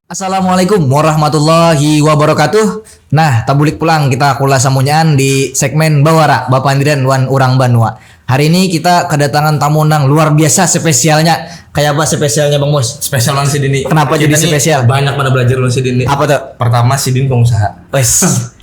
Assalamualaikum warahmatullahi wabarakatuh. Nah, tabulik pulang kita kula samunyaan di segmen Bawara Bapak Andrian Wan Urang Banua. Hari ini kita kedatangan tamu nang luar biasa spesialnya. Kayak apa spesialnya Bang Mus? Spesial lawan si Dini. Kenapa jadi spesial? Banyak pada belajar lawan si Dini. Apa tuh? Pertama si Dini pengusaha. Wes.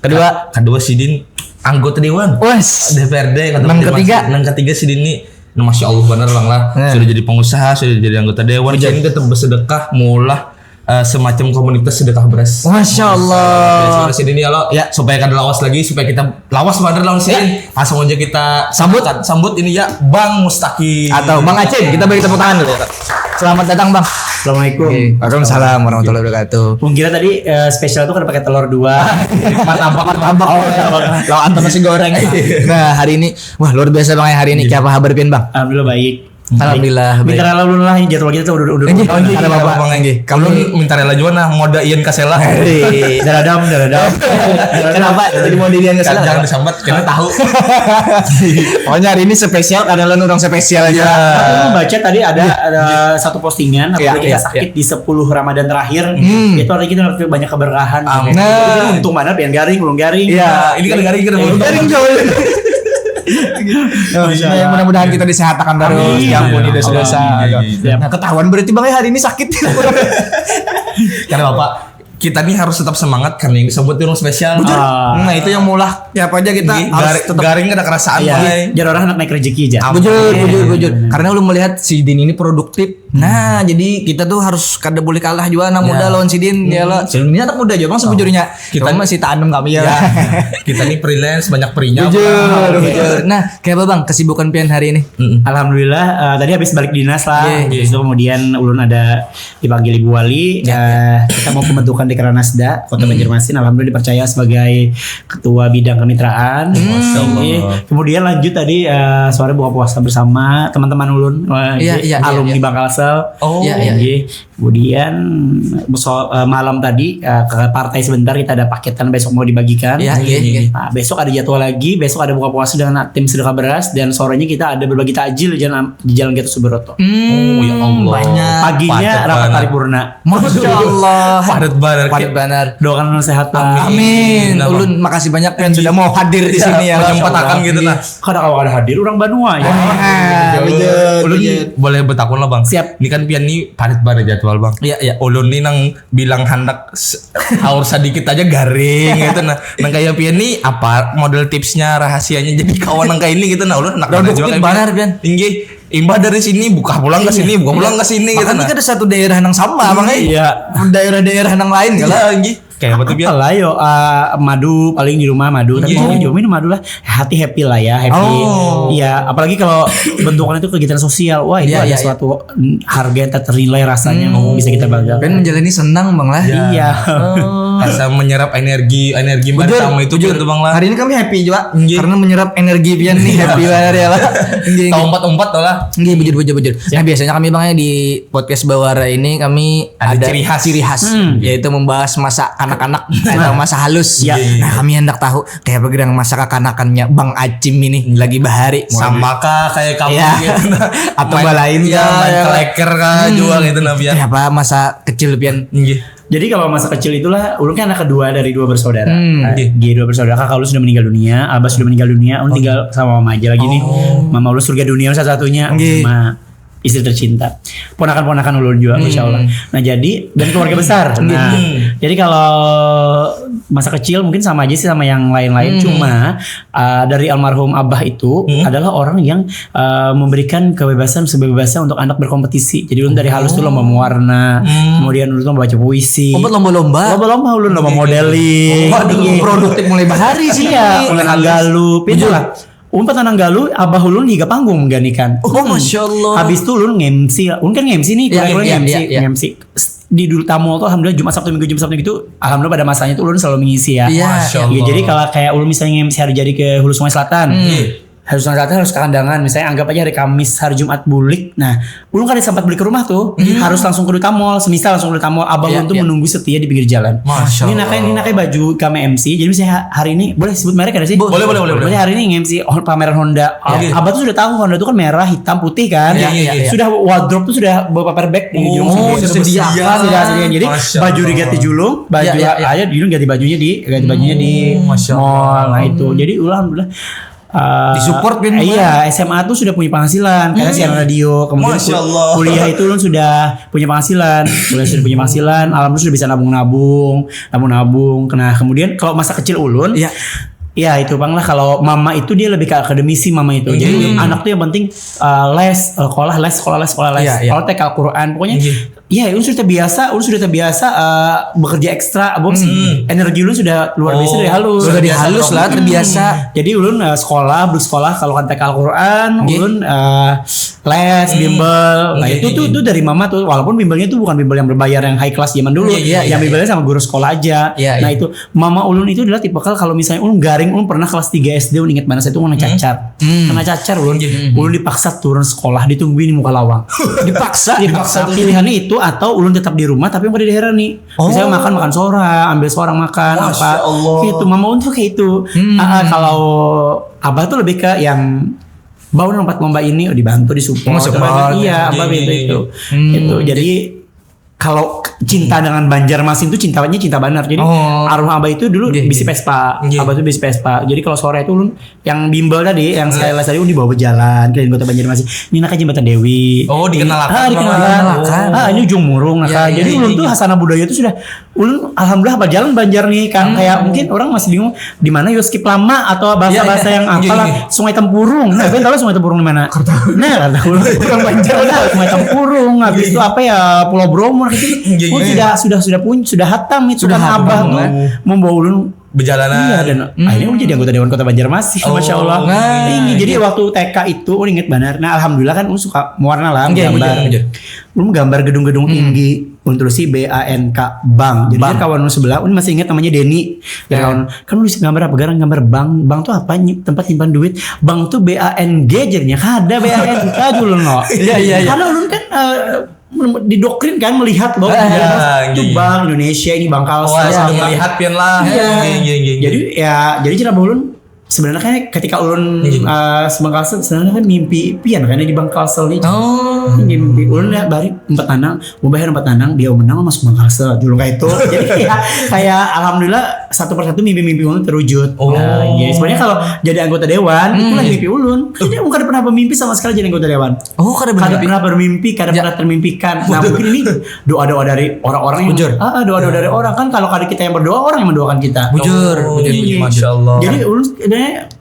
Kedua, si Dini anggota dewan. wes. DPRD. Nang ketiga. Nang ketiga si Dini. Masya Allah bener Bang lah. Sudah jadi pengusaha, sudah jadi anggota dewan. Jadi tetap bersedekah, mulah. Semacam komunitas sedekah beras. Masya Allah. Jadi sini ya, supaya kada lawas lagi, supaya kita lawas bener lawan sini. Langsung aja kita sambut ini ya Bang Mustaqim Atau Bang Aceh, kita beri tepuk tangan dulu ya. Selamat datang Bang. Assalamualaikum. Waalaikumsalam warahmatullahi wabarakatuh. Mungkin tadi spesial itu kan pakai telur 2. Martabak. Lawan antar nasi goreng. Nah, hari ini wah luar biasa Bang ya hari ini. Kayak apa kabar pian Bang? Alhamdulillah baik. Alhamdulillah baik. Minta rela dulu lah jadwal kita udah Ada Bapak Bang Enggi. Kamu minta rela juga nah moda Ian Kasela. daradam. Kenapa? Jadi mau dirian ke sana? Jangan disambat karena tahu. Pokoknya hari ini spesial adalah orang spesial aja. Aku baca tadi ada satu postingan Iya, apalagi kita sakit di 10 Ramadan terakhir. Itu artinya kita dapat banyak keberkahan. Nah. Untung mana pian garing, ulung garing. Iya, Ini kan garing kita baru garing jauh. Ya, mudah-mudahan kita disehatkan terus, diampuni dosa-dosa. Nah, ketahuan berarti Bang ya hari ini sakit. Karena Bapak kita nih harus tetap semangat karena yang disebut orang spesial. Nah, itu yang mulah ya apa aja kita harus tetap garing ada kerasaan Iya. Biar orang anak naik rezeki aja. Bujur. Karena lu melihat si Din ini produktif. Nah, jadi kita tuh harus kada boleh kalah juga anak muda lawan si Din. Ya lah, si Din ini anak muda aja Bang sebujurnya. Kita masih tanam kami ya. Kita nih freelance banyak perinya. Bujur. Nah, kayak apa Bang kesibukan pian hari ini? Alhamdulillah tadi habis balik dinas lah. Habis itu kemudian ulun ada dipanggil Ibu Wali. Kita mau pembentukan di Keranasda Kota Banjarmasin. Alhamdulillah dipercaya sebagai ketua bidang kemitraan. Kemudian lanjut tadi sore buka puasa bersama teman-teman ulun alumni Bangkalsel. Kemudian malam tadi ke partai sebentar kita ada paketan besok mau dibagikan. Nah, besok ada jadwal lagi. Besok ada buka puasa dengan tim sedekah beras dan sorenya kita ada berbagi takjil di Jalan Gatot Subroto. Ya Allah. Banyak. Paginya rapat paripurna. Masya Allah. Padat Doakan ulun sehat Pak. Amin. Ulun makasih banyak pian sudah mau hadir di sini ya. Menyempatkan gitu nah. Kalau ada hadir orang Banua ya. Ulun boleh bertakun lah Bang. Siap. Ini kan pian nih padat banget jadwal Bang. Iya. Ulun nih nang bilang hendak haur sedikit aja garing gitu nah. Nang kayak pian nih apa model tipsnya rahasianya jadi kawan nang kayak ini gitu nah. Ulun nak produktif benar pian. Tinggi imbah dari sini buka pulang ke sini buka pulang ke sini gitu nah. Makanya ada satu daerah nang sama Bang. Iya. Daerah-daerah nang lain Lah kayak apa tuh biar lah yo madu paling di rumah madu tapi mau minum madu lah hati happy lah ya happy. Iya apalagi kalau bentukannya itu kegiatan sosial wah itu ada suatu harga yang tak ternilai rasanya bisa kita banggakan. Ben menjalani senang Bang lah. Iya. Asa menyerap energi bersama itu gitu Bang lah. Hari ini kami happy juga karena menyerap energi pian nih happy banget ya lah. Tahu umpat lah. Bujur. Nah biasanya kami Bang ya di podcast Bawara ini kami ada ciri khas yaitu membahas masa anak-anak atau masa halus. Nah kami hendak tahu kayak bagaimana masa kekanakannya Bang Acim ini lagi bahari. Sama kah kayak kamu gitu atau lain main keleker kah jual gitu nah biar. Kayak apa masa kecil pian. Jadi kalau masa kecil itulah ulun kan anak kedua dari 2 bersaudara. Dua bersaudara, kakak ulun sudah meninggal dunia, abah sudah meninggal dunia, ulun tinggal sama mama aja lagi nih. Mama ulun surga dunia satu-satunya sama istri tercinta. Ponakan-ponakan ulun juga Masya Allah. Nah jadi dan keluarga besar. Nah jadi kalau masa kecil mungkin sama aja sih sama yang lain-lain. Cuma dari almarhum abah itu adalah orang yang memberikan kebebasan untuk anak berkompetisi. Jadi ulun dari halus tuh lomba mewarna, kemudian ulun tuh baca puisi. Lomba-lomba ulun lomba modeling. Produktif mulai bahari sih ya. Mulai anggalu, itulah. Umpat tanang galuh abah ulun hingga panggung mengganikan. Masya Allah. Habis itu ulun nge-MC. Ulun kan nge-MC nih, nge-MC. Di dulu tamu tuh alhamdulillah Jumat Sabtu Minggu gitu alhamdulillah pada masanya tuh ulun selalu mengisi ya. Masya Allah. Jadi kalau kayak ulun misalnya nge-MC hari jadi ke Hulu Sungai Selatan. harus harus ke kandangan. Misalnya anggap aja hari Kamis, hari Jumat bulik. Nah, ulun kan sempat balik ke rumah tuh, harus langsung ke Duta Mall. Semisal langsung ke Duta Mall, abang ulun tuh menunggu setia di pinggir jalan. Masya Ini nakai baju kami MC. Jadi misalnya hari ini boleh sebut merek ada sih? Boleh. Misalnya hari ini MC pameran Honda. Abang tuh sudah tahu Honda itu kan merah, hitam, putih kan. Iya. Sudah wardrobe tuh sudah bawa paper bag di julung. Sudah sediakan. Jadi baju diganti julung, baju aja julung ganti bajunya di mall. Nah itu. Jadi alhamdulillah disupport kan. Iya, SMA tuh sudah punya penghasilan karena siaran radio. Kemudian Masya Allah. kuliah itu lu sudah punya penghasilan. Alhamdulillah sudah bisa nabung. Nah, kemudian kalau masa kecil ulun ya itu bang lah, kalau mama itu dia lebih ke akademisi mama itu. Jadi anak tuh yang penting sekolah les. Kalau TK Al-Quran pokoknya. Iya, ulun sudah terbiasa bekerja ekstra, energi ulun sudah luar biasa dari halus. Sudah dihalus lah, terbiasa. Jadi ulun bersekolah kalau kan TK Al-Quran, ulun les, bimbel. Nah itu dari mama tuh, walaupun bimbelnya tuh bukan bimbel yang berbayar yang high class zaman dulu, yang bimbelnya sama guru sekolah aja. Nah itu mama ulun itu adalah tipikal kalau misalnya ulun garing, ulun pernah kelas 3 SD, ulun inget banget saya itu ulun cacat. Karena cacar ulun dipaksa turun sekolah, ditungguin di muka lawang. Dipaksa pilihannya itu atau ulun tetap di rumah tapi mau di daerah nih. Misalnya makan sorang, ambil sorang makan apa. Gitu mama ulun tuh kayak itu. Kalau abah tuh lebih ke yang bawa lompat lomba ini dibantu disupport. Iya, abah itu. Itu jadi kalau cinta dengan Banjarmasin itu cinta benar. Jadi arwah abah itu dulu bisi Vespa. Abah itu bisi Vespa. Jadi kalau sore itu ulun yang bimbel tadi, yang sekali tadi ulun dibawa berjalan keliling kota Banjarmasin. Ini nak Jembatan Dewi. Dikenalkan. Ini ujung murung. Jadi ulun tuh hasanah budaya itu sudah ulun alhamdulillah berjalan Banjar nih kan. Kayak mungkin orang masih bingung di mana Yoskip Lama atau bahasa-bahasa yang apalah Sungai Tempurung. Nah, kalian tahu Sungai Tempurung di mana? Nah, orang Banjar Sungai Tempurung. Habis itu apa ya Pulau Bromo gitu. Sudah hatam itu kan abah tuh membawa ulun berjalanan. Iya, dan akhirnya ulun jadi anggota Dewan Kota Banjarmasin. Masya Allah. Ini jadi waktu TK itu ulun inget benar. Nah alhamdulillah kan ulun suka mewarna lah, gambar. Ulun gambar gedung-gedung tinggi. Untuk si BANK Bank. Jadi kawan ulun sebelah, ulun masih ingat namanya Denny. Kawan kan ulun gambar apa? Gambar bank. Bank tuh apa? Tempat simpan duit. Bank tuh BANG jadinya. Ada BANK dulu no. Iya. Karena ulun kan didoktrin kan melihat bahwa itu Bank Indonesia ini Bank Kalsel. Melihat pian lah. Jadi cara ulun sebenarnya kan ketika ulun Bank Kalsel sebenarnya kan mimpi pian kan di Bank Kalsel itu. Mimpi ulun ya bari 4 tanang, mau bayar 4 tanang, dia menang masuk Bank Kalsel dulu kayak itu. Jadi kayak alhamdulillah satu persatu mimpi-mimpi ulun terwujud. Jadi sebenarnya kalau jadi anggota dewan itu lagi mimpi ulun. Jadi bukan pernah bermimpi sama sekali jadi anggota dewan. Kada pernah bermimpi, kada pernah termimpikan. Nah mungkin ini doa-doa dari orang-orang yang doa-doa dari orang kan, kalau kada kita yang berdoa, orang yang mendoakan kita. Bujur. Masya Allah. Jadi ulun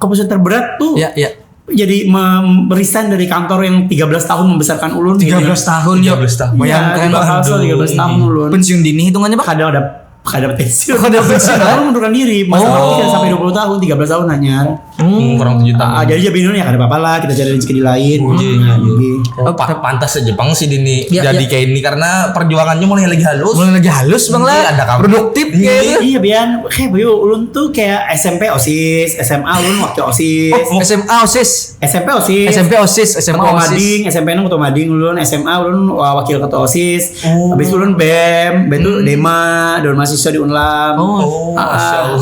keputusan terberat tuh jadi resign dari kantor yang 13 tahun membesarkan ulun. 13 tahun. Bayangkan 13 tahun ulun. Pensiun dini hitungannya Pak? Kada pensiun. Ulun mundurkan diri. Masa sampai 20 tahun, 13 tahun hanya. Kurang 7 tahun. Jadi jadi ya kada apa-apa lah, kita cari rezeki di lain. Pantas aja Bang si Dini jadi kayak ini karena perjuangannya mulai lagi halus Bang lah. Ada produktif gitu. Iya Bian, kayak ulun tuh kayak SMP OSIS, SMA ulun waktu OSIS. SMA OSIS. SMP OSIS, SMA Mading, SMP Ketua Mading ulun, SMA ulun wakil ketua OSIS. Habis ulun BEM itu Dema, Dewan Mahasiswa di Unlam.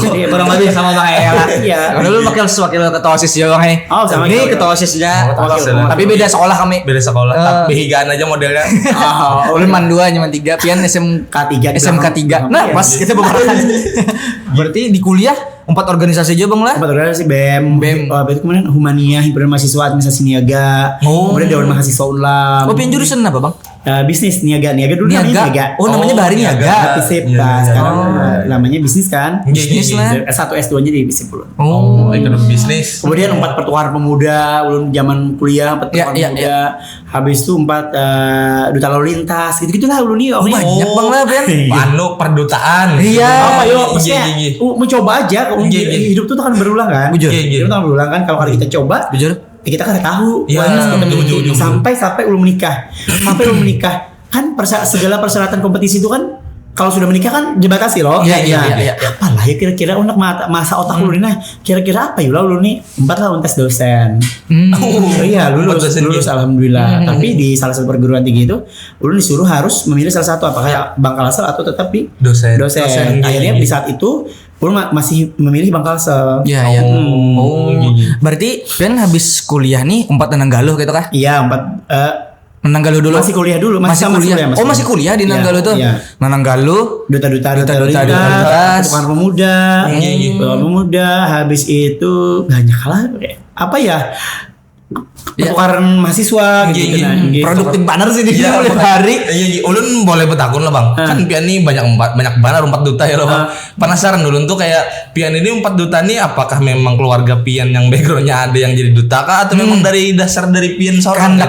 Jadi kurang lebih sama Bang Ella. Iya. Dulu wakil ketua OSIS ya Bang. Sama ini ketua OSISnya. Tapi beda sekolah kami. Beda sekolah. Tapi higaan aja modelnya. Ulun man 2 nyaman 3, pian SMK 3. Nah, pas kita beberapa. Berarti di kuliah 4 organisasi aja Bang lah. 4 organisasi BEM. Berarti kemudian Humania, Himpunan Mahasiswa Administrasi Niaga. Kemudian Dewan Mahasiswa Unlam. Pian jurusan apa Bang? Bisnis niaga dulu namanya niaga. Namanya Bahari Niaga. Sekarang namanya bisnis kan. Bisnis lah. S1 S2-nya di bisnis ulun. Ekonomi bisnis. Kemudian 4 pertukaran pemuda ulun zaman kuliah, 4 pertukaran pemuda. Habis itu 4 duta lalu lintas gitu-gitulah ulun nih. Banyak Bang lah Brian. Perdutaan. Iya. Maksudnya mencoba aja. Hidup tuh kan berulang kan. Hidup tuh kan berulang kan, kalau kita coba. Kita kan tahu sampai ulun menikah kan segala persyaratan kompetisi itu kan kalau sudah menikah kan dibatasi loh. Iya. Apalah ya kira-kira untuk masa otak lu nih, nah kira-kira apa ya lu nih 4 tahun tes dosen. Oh iya lulus alhamdulillah. Tapi di salah satu perguruan tinggi itu ulun disuruh harus memilih salah satu, apakah Bangkalsel atau tetap di dosen. Akhirnya di saat itu ulun masih memilih Bangkalsel. Iya. Berarti kan habis kuliah nih 4 Nanggalo gitu kah? Iya 4 Nanggalo dulu. Masih kuliah dulu, masih kuliah. Masih kuliah di Nanggalo tuh. Iya. Nanggalo, duta tukang pemuda, habis itu banyak lah apa ya? Pertukaran mahasiswa gitu. Produktif banget sih di hari. Iya, ulun boleh betakun lah bang. Kan pian ini banyak banget 4 duta ya loh bang. Penasaran dulu tuh kayak pian ini 4 duta nih apakah memang keluarga pian yang backgroundnya ada yang jadi duta kah atau memang dari dasar dari pian seorang?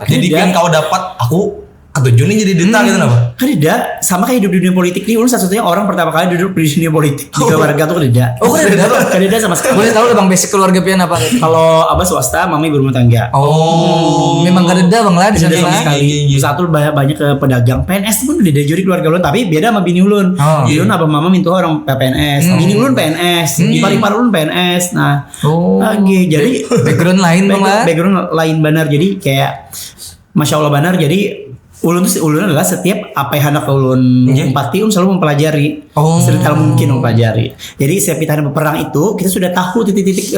Jadi pian kau dapat aku ketujuh nih jadi duta gitu apa? Kan tidak, sama kayak hidup di dunia politik nih. Ulun satu-satunya orang pertama kali duduk di dunia politik di keluarga tuh tidak. Oh tidak sama sekali. Boleh tahu bang basic keluarga pian apa? Kalau abah swasta, mami berumah tangga. Oh, memang kada bang lah di sana sekali. Satu banyak ke pedagang. PNS pun udah dari keluarga ulun, tapi beda sama bini ulun. Bini ulun abah mama minta orang PNS. Bini ulun PNS, ipar ulun PNS. Nah, lagi jadi background lain bang lah. Background lain benar. Jadi kayak Masya Allah benar. Jadi ulun adalah setiap apa yang hendak ulun empati selalu mempelajari sedetail mungkin mempelajari. Jadi setiap kita berperang itu kita sudah tahu titik-titik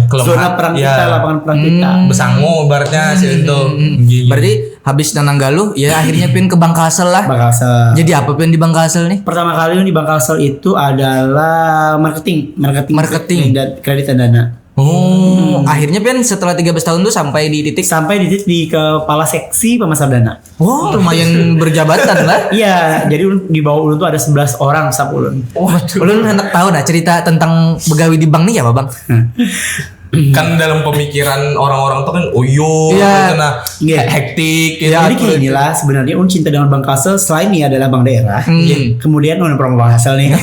zona perang kita, lapangan perang kita. Besangu ibaratnya sih itu. Berarti habis Nanggalo ya akhirnya pin ke Bangkalsel lah. Jadi apa pin di Bangkalsel nih? Pertama kali di Bangkalsel itu adalah marketing dan kredit dan dana. Akhirnya Pian setelah 13 tahun tuh sampai di titik di kepala seksi pemasar dana. Lumayan berjabatan lah. Iya, jadi di bawah ulun tuh ada 11 orang staff ulun. Ulun hendak tahu dah cerita tentang begawi di bank nih ya, Bang. Kan dalam pemikiran orang-orang tuh kan hektik gitu. Jadi kayak inilah sebenarnya cinta dengan Bangkalsel selain ini adalah bank daerah. Kemudian promo Bangkalsel nih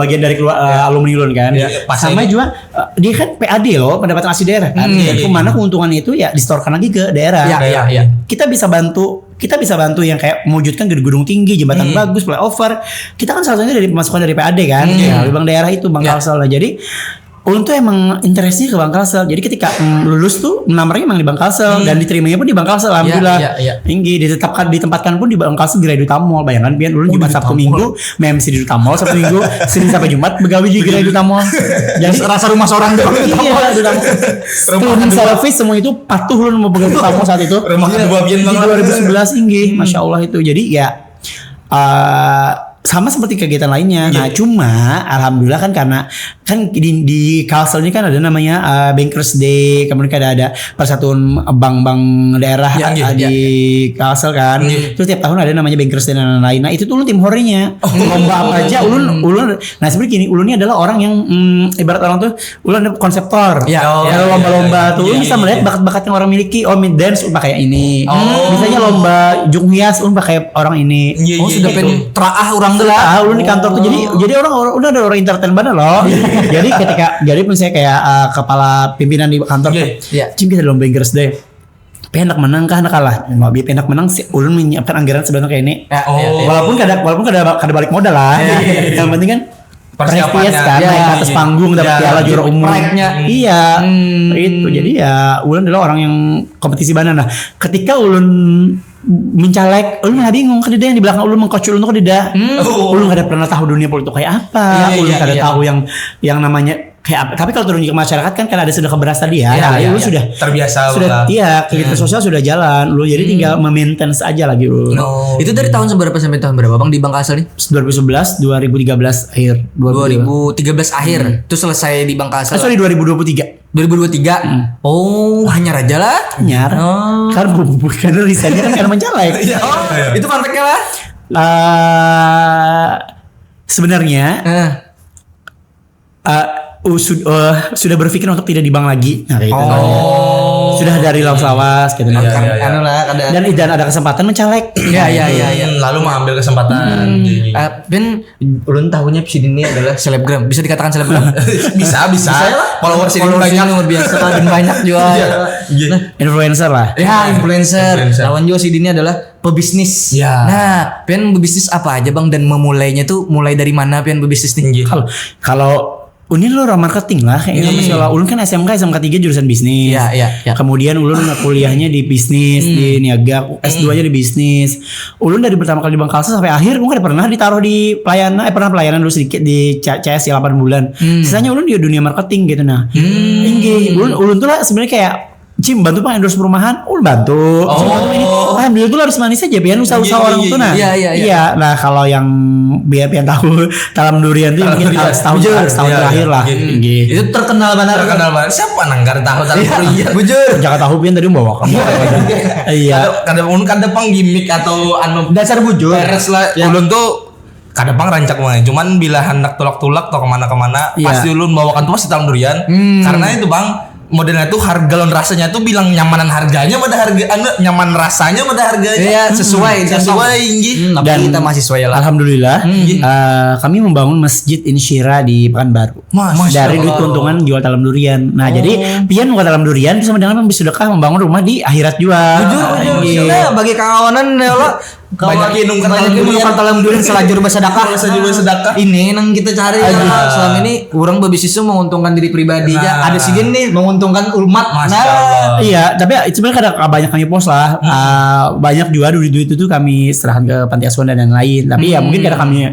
bagian dari alumni ulun kan. Sama juga dia kan PAD loh, pendapatan asli daerah kan. Kemana keuntungan itu ya disetorkan lagi ke daerah. Kita bisa bantu yang kayak mewujudkan gedung tinggi, jembatan bagus, flyover. Kita kan salah satunya dari pemasukan dari PAD kan. Bank daerah itu Bangkalsel lah. Jadi ulun tuh emang interestnya ke Bangkalsel. Jadi ketika lulus tuh nomornya emang di Bangkalsel dan diterimanya pun di Bangkalsel alhamdulillah. Tinggi ditempatkan pun di Bangkalsel Gerai Duta Mall. Bayangkan pian ulun Jumat Sabtu Minggu MC di Duta Mall, Sabtu Minggu Senin sampai Jumat begawi di Gerai Duta Mall. Jadi rasa rumah seorang tuh. Cleaning service semua itu patuh ulun mau begawi Duta Mall saat itu. Rumah kedua pian banget. 2011 inggih. Masya Allah itu. Jadi ya sama seperti kegiatan lainnya. Nah, cuma alhamdulillah kan karena kan di Kalsel ini kan ada namanya Bankers Day, kemudian ada persatuan bank-bank daerah di Kalsel kan. Terus tiap tahun ada namanya Bankers Day dan lain-lain. Nah, itu tuh ulun tim horinya. Lomba apa aja ulun. Nah, sebenarnya gini, ulun ini adalah orang yang ibarat orang tuh ulun ada konseptor. Kalau lomba-lomba tuh ulun bisa melihat bakat-bakat yang orang miliki. Mid dance ulun pakai ini. Misalnya lomba jung hias ulun pakai orang ini. Sudah pengen teraah orang ulun di kantor tuh jadi orang udah ada orang entertain banget loh. jadi pun saya kayak kepala pimpinan di kantor tuh. Cim kita lomba Bankers Day. Pendak menang kah nak kalah? Mau biar pendak menang sih ulun menyiapkan anggaran sebenarnya kayak ini. Walaupun kada balik modal lah. Yang penting kan persiapannya kan naik ke atas panggung dapat piala juara umum. Iya. Itu jadi ya ulun adalah orang yang kompetisi banget. Nah, ketika ulun mencalek, ulun malah bingung kan yang di belakang ulun mengcoach ulun tuh kada. Ulun kada pernah tahu dunia politik kayak apa. Ulun kada tahu yang namanya kayak apa. Tapi kalau turun ke masyarakat kan ada sudah keberasa dia. Ulun sudah terbiasa. Kegiatan sosial sudah jalan. Ulun jadi tinggal memaintain aja lagi ulun. Itu dari tahun seberapa sampai tahun berapa Bang di Bangkalsel nih? 2011, 2013 akhir. 2013 akhir. Itu selesai di Bangkalsel. Sorry 2023. 2023. Hanyar aja lah. Hanyar. Karena risetnya kan karena mencalek. Itu kontaknya lah. Sebenarnya sudah berpikir untuk tidak di bank lagi. Nah, gitu. Sudah dari lawas gitu. Dan ada kesempatan mencalek. Lalu mengambil kesempatan. Ben ulun tahunya si ini adalah selebgram. Bisa dikatakan selebgram? Bisa. Followers banyak luar biasa dan banyak juga. Influencer lah. Influencer. Lawan juga si ini adalah pebisnis. Ya. Nah, pian berbisnis apa aja Bang dan memulainya tuh mulai dari mana pian berbisnis nih? Kalau Unin lo marketing lah kayaknya misalnya Ulun kan SMK 3 jurusan bisnis. Iya. Kemudian Ulun kuliahnya di bisnis di niaga, S2-nya di bisnis. Ulun dari pertama kali di Bangkalsa sampai akhir mungkin pernah ditaruh di pelayanan pernah pelayanan dulu sedikit di CS 8 bulan. Sisanya Ulun di dunia marketing gitu nah. Ulun tuh lah sebenarnya kayak Cim bantu Pak endorse perumahan, bantu. Ini. Alhamdulillah tuh harus manis aja biar usaha-usaha orang tuh nah. Iya. Nah kalau yang biar pian tahu Talam Durian tuh mungkin setahun terakhir lah. Itu terkenal banget. Siapa nanggar tahu Talam Durian? Bujur. Jangan tahu pian tadi bawa kamu. Iya. Kadang gimmick atau dasar bujur. Beres lah. Ulun tuh kadang rancak banget. Cuman bila hendak tulak-tulak atau kemana-kemana pasti ulun bawakan tuh pasti Talam Durian. Karena itu Bang modelnya tuh harga galon rasanya tuh bilang nyamanan harganya pada harga nyaman rasanya pada harganya. Iya, sesuai Dan kita mahasiswa ya lah. Alhamdulillah kami membangun masjid Insyira di Pekanbaru. Dari duit keuntungan jual Talam Durian. Nah, jadi pian buat Talam Durian bisa dengan sedekah membangun rumah di akhirat juga. Jujur. Bagi kawanan ya Allah banyak menukan Talam Durian selajur bersedekah. Ini yang kita cari selama ini orang berbisnis tuh menguntungkan diri pribadi aja. Ada sih nih menguntungkan umat. Iya, tapi sebenarnya banyak kami post lah. Banyak juga duit itu tuh kami serahkan ke panti asuhan dan lain. Tapi ya mungkin karena kami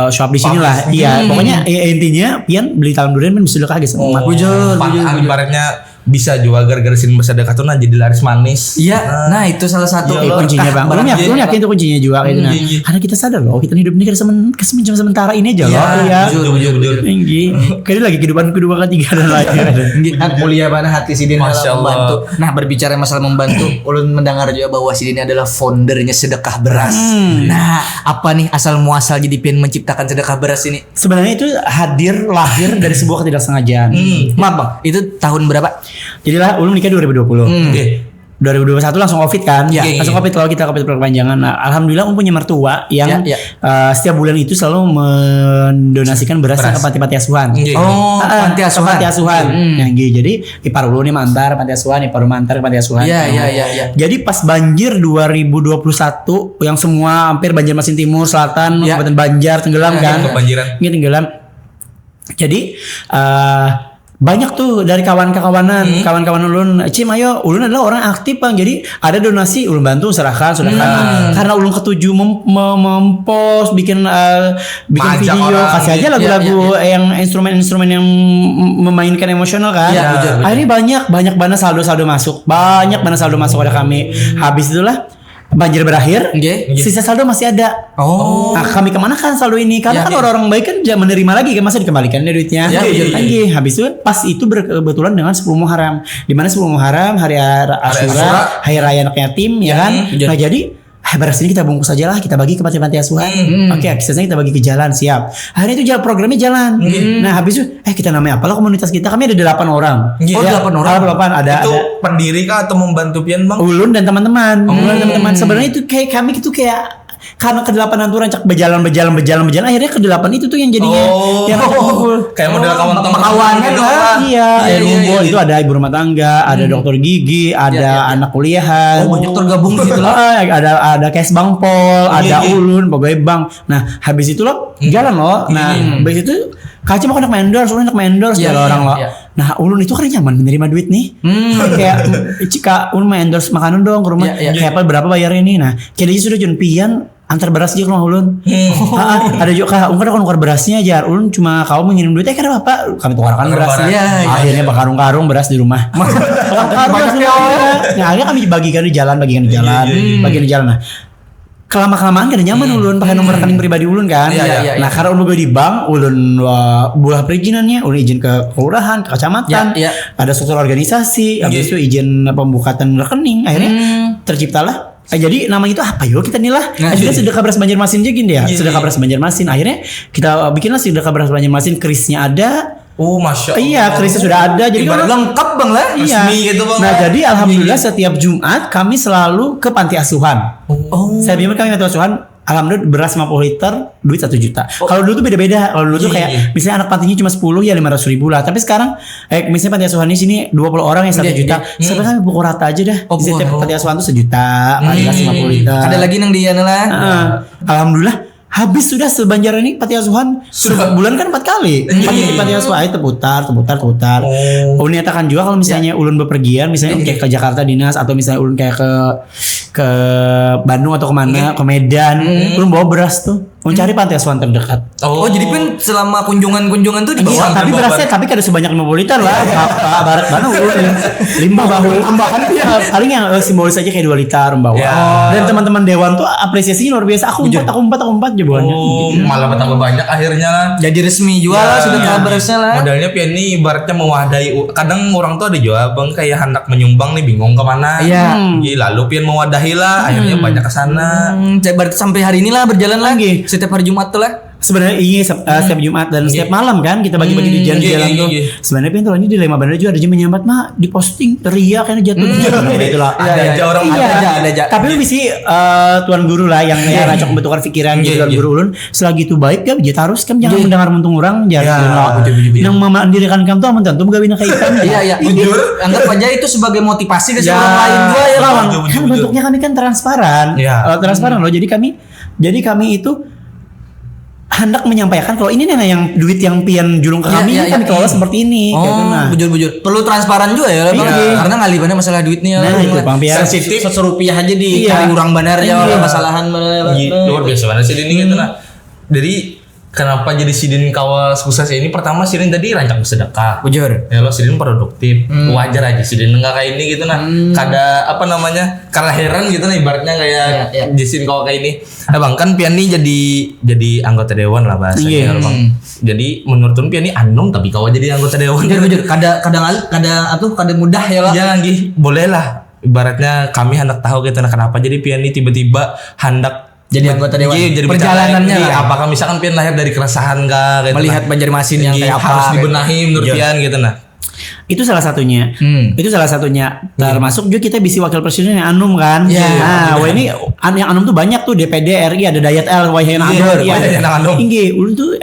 shop di sini lah. Iya, pokoknya intinya pian beli Talam Durian kan bisa sedekah guys. Bujur. Ibaratnya bisa juga gara-gara sini bersedekah tuh jadi laris manis. Iya, nah itu salah satu kuncinya Bang. Lu yakin itu kuncinya juga kayak gitu. Karena kita sadar loh, kita hidup ini kan cuma sementara ini aja loh. Iya. Bujur. Tinggi. Kayaknya lagi kehidupan kedua ketiga dan lain. Mulia banget hati Sidin dalam membantu. Nah, berbicara masalah membantu, ulun mendengar juga bahwa Sidin adalah foundernya Sedekah Beras. Nah, apa nih asal muasal jadi pian menciptakan Sedekah Beras ini? Sebenarnya itu lahir dari sebuah ketidaksengajaan. Maaf Bang, itu tahun berapa? Jadilah ulun nikah 2020. 2021 langsung Covid kan. Langsung Covid kalau kita Covid berkepanjangan. Nah, alhamdulillah punya mertua yang setiap bulan itu selalu mendonasikan beras ke panti asuhan. Panti asuhan. Jadi ipar ulun nih mantar panti asuhan, ipar mantar panti asuhan. Iya. Jadi pas banjir 2021 yang semua hampir Banjarmasin Timur, Selatan, Kabupaten Banjar tenggelam kan. Ini tenggelam. Jadi banyak tuh dari kawan-kawan ulun, Cim ayo, ulun adalah orang aktif Bang. Jadi ada donasi ulun bantu serahkan. Karena ulun ketujuh mempost bikin video, kasih aja lagu-lagu yang instrumen-instrumen yang memainkan emosional kan. Akhirnya banyak banget saldo masuk. Banyak banget saldo masuk pada kami. Habis itulah banjir berakhir, sisa saldo masih ada. Nah, kami kemana kan saldo ini? Karena kan orang-orang baik kan jangan menerima lagi kan, masa dikembalikan duitnya. Habis itu pas itu berkebetulan dengan 10 Muharram. Di mana 10 Muharram hari Asyura, hari raya anak yatim ya kan. Nah, jadi beras ini kita bungkus aja lah, kita bagi ke panti asuhan. Oke, sisanya kita bagi ke jalan, siap. Hari itu programnya jalan. Nah, habis itu kita namanya apalah komunitas kita? Kami ada 8 orang. 8 orang. 8 ada. Itu pendiri kah atau membantu pian Bang? Ulun dan teman-teman. Sebenarnya itu kayak kami itu kayak karena kedelapan itu rancak berjalan akhirnya kedelapan itu tuh yang jadinya yang kayak model kawan-kawan gitu kan. Ngumpul itu ada ibu rumah tangga, ada dokter gigi, ada anak kuliahan. Banyak tergabung di situ lah. Ada kes Bangpol, ada ulun pegawai bank. Nah, habis itu loh jalan loh. Nah, habis itu Kaci mau anak endorse orang loh. Nah, ulun itu kan nyaman menerima duit nih. Kayak jika ulun endorse makanan dong ke rumah. Kayak apa berapa bayarnya nih. Nah, jadi sudah pian antar beras aja ke rumah ulun. Ada juga ungkar berasnya aja. Ulun cuma kau mengirim duit karena apa? Kami tukarkan berasnya. Akhirnya karung-karung beras di rumah. Nah, akhirnya kami bagikan di jalan. Nah, kelama-kelamaan kan nyaman ulun pakai nomor rekening pribadi ulun kan. Nah, karena ulun di bank, ulun bulah perizinannya, ulun izin ke kelurahan, ke kecamatan, ada struktur organisasi, habis itu izin pembukaan rekening, akhirnya terciptalah. Jadi namanya itu apa yo kita nilah. Akhirnya Sedekah Beras Banjarmasin aja gini ya. Sedekah Beras Banjarmasin. Akhirnya kita bikinlah Sedekah Beras Banjarmasin, kerisnya ada. Masya Allah. Iya, kerisnya sudah ada. Jadi lengkap Bang lah. Resmi gitu Bang. Nah, jadi alhamdulillah setiap Jumat kami selalu ke panti asuhan. Saya bimbing kami panti asuhan. alhamdulillah beras 50 liter duit 1 juta. Kalau dulu tuh beda-beda. Kalau dulu tuh kayak misalnya anak pantinya cuma 10 ya 500 ribu lah. Tapi sekarang misalnya panti asuhan di sini 20 orang yang 1 juta. Sebenarnya kan pukul rata aja dah. Di setiap panti asuhan tuh 1 juta, 50 liter. Ada lagi nang di lah. Alhamdulillah habis sudah sebanjaran ini panti asuhan sebulan kan 4 kali. Panti asuhan itu putar. Ulun nyatakan juga kalau misalnya ulun bepergian misalnya kayak ke Jakarta dinas atau misalnya ulun kayak ke Bandung atau kemana ke Medan, ulun bawa beras tuh. Mencari panti asuhan terdekat. Oh, jadi pun selama kunjungan tuh dibawa. Tapi berasnya kan sebanyak 50 liter lah. Barat mana limbah bahu. Tambahan paling yang simbolis aja kayak 2 liter membawa. Dan teman-teman dewan tuh apresiasinya luar biasa. Aku 4 aja bawaannya. Malah bertambah banyak akhirnya lah. Jadi resmi jual lah sudah kalah berasnya lah. Modalnya pian ini ibaratnya mewadahi. Kadang orang tuh ada juga bang kayak hendak menyumbang nih bingung kemana. Iya. Lalu pian mewadahi lah. Akhirnya banyak kesana. Berarti sampai hari inilah berjalan lagi. Setiap hari Jumat tuh lah. Sebenarnya iya setiap Jumat dan setiap malam kan kita bagi-bagi di jalan-jalan tuh. Sebenarnya pintunya di Lema Bandar juga ada jam menyambat mah di posting teriak kan jatuh. Itulah. Ada aja orang ada. Tapi lu bisa tuan guru lah yang racok membentukkan pikiran tuan guru ulun. Selagi itu baik ya dia harus kan jangan mendengar muntung orang jangan. Yang memandirikan kamu tuh aman tentu begawi nak ikan. Iya. Jujur. Anggap aja itu sebagai motivasi ke orang lain juga ya lawan. Kan bentuknya kami kan transparan. Transparan loh. Jadi kami itu hendak menyampaikan kalau ini nih yang duit yang pian julung ke kami kami kelola seperti ini. Bujur. Perlu transparan juga ya, karena ngalibannya masalah duitnya. Sensitif. Serupiah aja dicari urang benar ya masalahan benar. Luar biasa banget sih ini gitu nah. Jadi kenapa jadi Sidin kawal sukses ini? Pertama Sidin tadi rancang sedekah. Bujur. Ya lo Sidin produktif. Wajar aja Sidin enggak kayak ini gitu nah. Kada apa namanya? Karena heran gitu nah ibaratnya kayak Sidin kawal kayak ini. Bang kan Pian nih jadi anggota dewan lah bahasanya Bang. Jadi menurut Pian nih anum tapi kawal jadi anggota dewan. Bujur. Kada mudah ya lah. Ya lagi boleh lah. Ibaratnya kami hendak tahu gitu nah kenapa jadi Pian nih tiba-tiba hendak jadi anggota dewan. Jadi perjalanannya apakah misalkan Pian lahir dari keresahan kah gitu melihat Banjarmasin yang kayak apa harus dibenahi menurut Pian gitu nah. Itu salah satunya. Termasuk juga kita bisi wakil presiden yang anum kan. Ini yang anum tuh banyak tuh DPD RI ada Dayat L Wahyan Anum. Inggih, ulun tuh